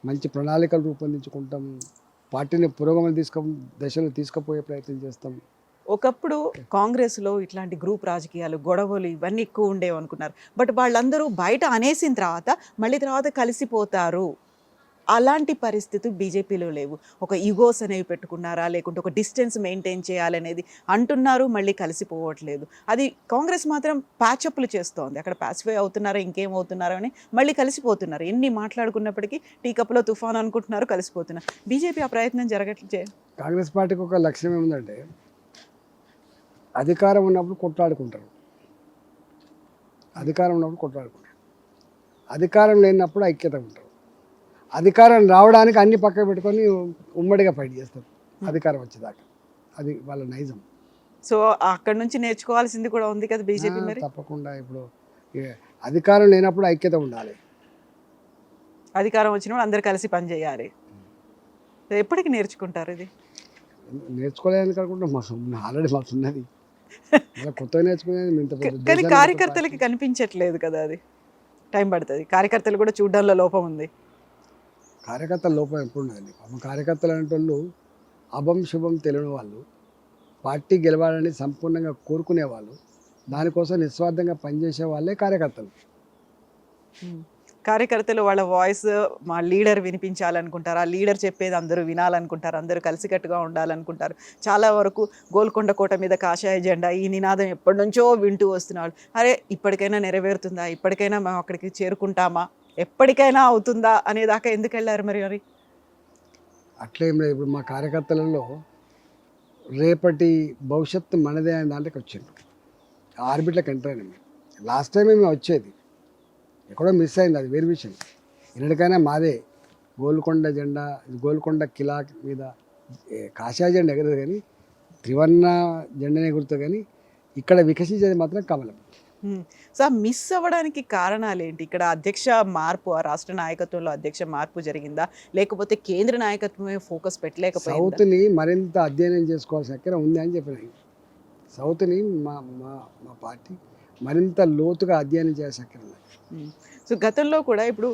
మంచి ప్రణాళికలు రూపొందించుకుంటాం, పార్టీని పురోగమన దశలో తీసుకుపోయే ప్రయత్నం చేస్తాం. ఒకప్పుడు కాంగ్రెస్లో ఇట్లాంటి గ్రూప్ రాజకీయాలు, గొడవలు ఇవన్నీ ఎక్కువ ఉండేవి అనుకున్నారు. బట్ వాళ్ళందరూ బయట అనేసిన తర్వాత మళ్ళీ తర్వాత కలిసిపోతారు. అలాంటి పరిస్థితి బీజేపీలో లేవు. ఒక ఈగోస్ అనేవి పెట్టుకున్నారా, లేకుంటే ఒక డిస్టెన్స్ మెయింటైన్ చేయాలనేది అంటున్నారు, మళ్ళీ కలిసిపోవట్లేదు. అది కాంగ్రెస్ మాత్రం ప్యాచప్లు చేస్తోంది. అక్కడ ప్యాచ్వే అవుతున్నారో ఇంకేమవుతున్నారో అని మళ్ళీ కలిసిపోతున్నారు. ఎన్ని మాట్లాడుకున్నప్పటికీ టీ కప్లో తుఫాన్ అనుకుంటున్నారు, కలిసిపోతున్నారు. బీజేపీ ఆ ప్రయత్నం జరగట్లేదు. కాంగ్రెస్ పార్టీకి ఒక లక్ష్యం ఏముందంటే అధికారం ఉన్నప్పుడు కొట్లాడుకుంటారు, అధికారం ఉన్నప్పుడు కొట్లాడుకుంటారు, అధికారం లేనప్పుడు ఐక్యత ఉంటారు. అధికారం రావడానికి అన్ని పక్కకు పెట్టుకొని ఉమ్మడిగా ఫైట్ చేస్తారు అధికారం వచ్చేదాకా. అది వాళ్ళ నైజం. సో అక్కడ నుంచి నేర్చుకోవాల్సింది కూడా ఉంది కదా బీజేపీ. మరి తప్పకుండా ఇప్పుడు అధికారం లేనప్పుడు ఐక్యత ఉండాలి, అధికారం వచ్చినప్పుడు అందరు కలిసి పనిచేయాలి. ఎప్పటికి నేర్చుకుంటారు ఇది? నేర్చుకోలేదని కాకుండా ఆల్రెడీ మాకు ఉన్నది, కొత్తగా నేర్చుకునేది. కానీ కార్యకర్తలకి కనిపించట్లేదు కదా, అది టైం పడుతుంది. కార్యకర్తలు కూడా చూడడంలో లోపం ఉంది. కార్యకర్తల లోపం ఎప్పుడు ఉన్నదండి. కార్యకర్తలు అనేటోళ్ళు అభం శుభం తెలియని వాళ్ళు, పార్టీ గెలవాలని సంపూర్ణంగా కోరుకునే వాళ్ళు, దానికోసం నిస్వార్థంగా పనిచేసే వాళ్ళే కార్యకర్తలు. కార్యకర్తలు వాళ్ళ వాయిస్ మా లీడర్ వినిపించాలనుకుంటారు, ఆ లీడర్ చెప్పేది అందరూ వినాలనుకుంటారు, అందరూ కలిసికట్టుగా ఉండాలనుకుంటారు. చాలా వరకు గోల్కొండ కోట మీద కాషాయ జెండా ఈ నినాదం ఎప్పటి నుంచో వింటూ వస్తున్నాడు. అరే ఇప్పటికైనా నెరవేరుతుందా, ఇప్పటికైనా మేము అక్కడికి చేరుకుంటామా, ఎప్పటికైనా అవుతుందా అనేదాకా ఎందుకు వెళ్ళారు మరి? అట్లేం లేదు. ఇప్పుడు మా కార్యకర్తలలో రేపటి భవిష్యత్తు మనదే అనే దాంట్లోకి వచ్చిండ్రు, ఆర్బిట్లోకి ఎంటర్ అయినా. మేము లాస్ట్ టైం మేము వచ్చేది ఎక్కడో మిస్ అయింది, అది వేరే విషయం. ఎన్నటికైనా మాదే గోల్కొండ జెండా, గోల్కొండ కిలా మీద కాషాయ జెండా ఎగరదు, కానీ త్రివర్ణ జెండానే ఎగురుతుంది. కానీ ఇక్కడ వికసించేది మాత్రం కమలం. సో మిస్ అవ్వడానికి కారణాలు ఏంటి? ఇక్కడ అధ్యక్ష మార్పు, ఆ రాష్ట్ర నాయకత్వంలో అధ్యక్ష మార్పు జరిగిందా, లేకపోతే కేంద్ర నాయకత్వమే ఫోకస్ పెట్టలేకపోయిందా? సౌత్ని మరింత అధ్యయనం చేసుకోవాల్సిన అక్కడ ఉంది అని చెప్పిన. సౌత్ని మా పార్టీ మరింత లోతుగా అధ్యయనం చేయాల్సిన అక్కడ ఉంది. సో గతంలో కూడా ఇప్పుడు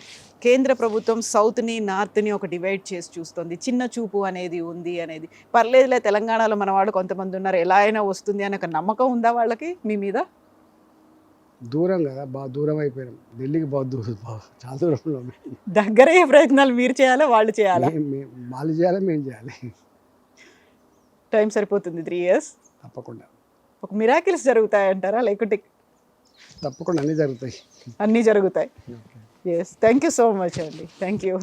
కేంద్ర ప్రభుత్వం సౌత్ని నార్త్ని ఒక డివైడ్ చేసి చూస్తుంది, చిన్న చూపు అనేది ఉంది అనేది. పర్లేదులే తెలంగాణలో మన వాళ్ళు కొంతమంది ఉన్నారు, ఎలా అయినా వస్తుంది అనే ఒక నమ్మకం ఉందా వాళ్ళకి మీ మీద? దూరం కదా, బాగా దూరం అయిపోయినాం. ఢిల్లీకి బాగా దూరం, చాలా దూరంలో ఉన్నాం. దగ్గరయ్యే ప్రయత్నాలు మీరు చేయాలా వాళ్ళు చేయాలా? వాళ్ళు చేయాలి, మేము చేయాలి. టైం సరిపోతుంది 3 years. తప్పకుండా ఒక మిరాకిల్స్ జరుగుతాయంటారా లేకుంటే తప్పకుండా అన్నీ జరుగుతాయి. అన్నీ జరుగుతాయి? Yes, thank you so much అండి, థ్యాంక్ యూ.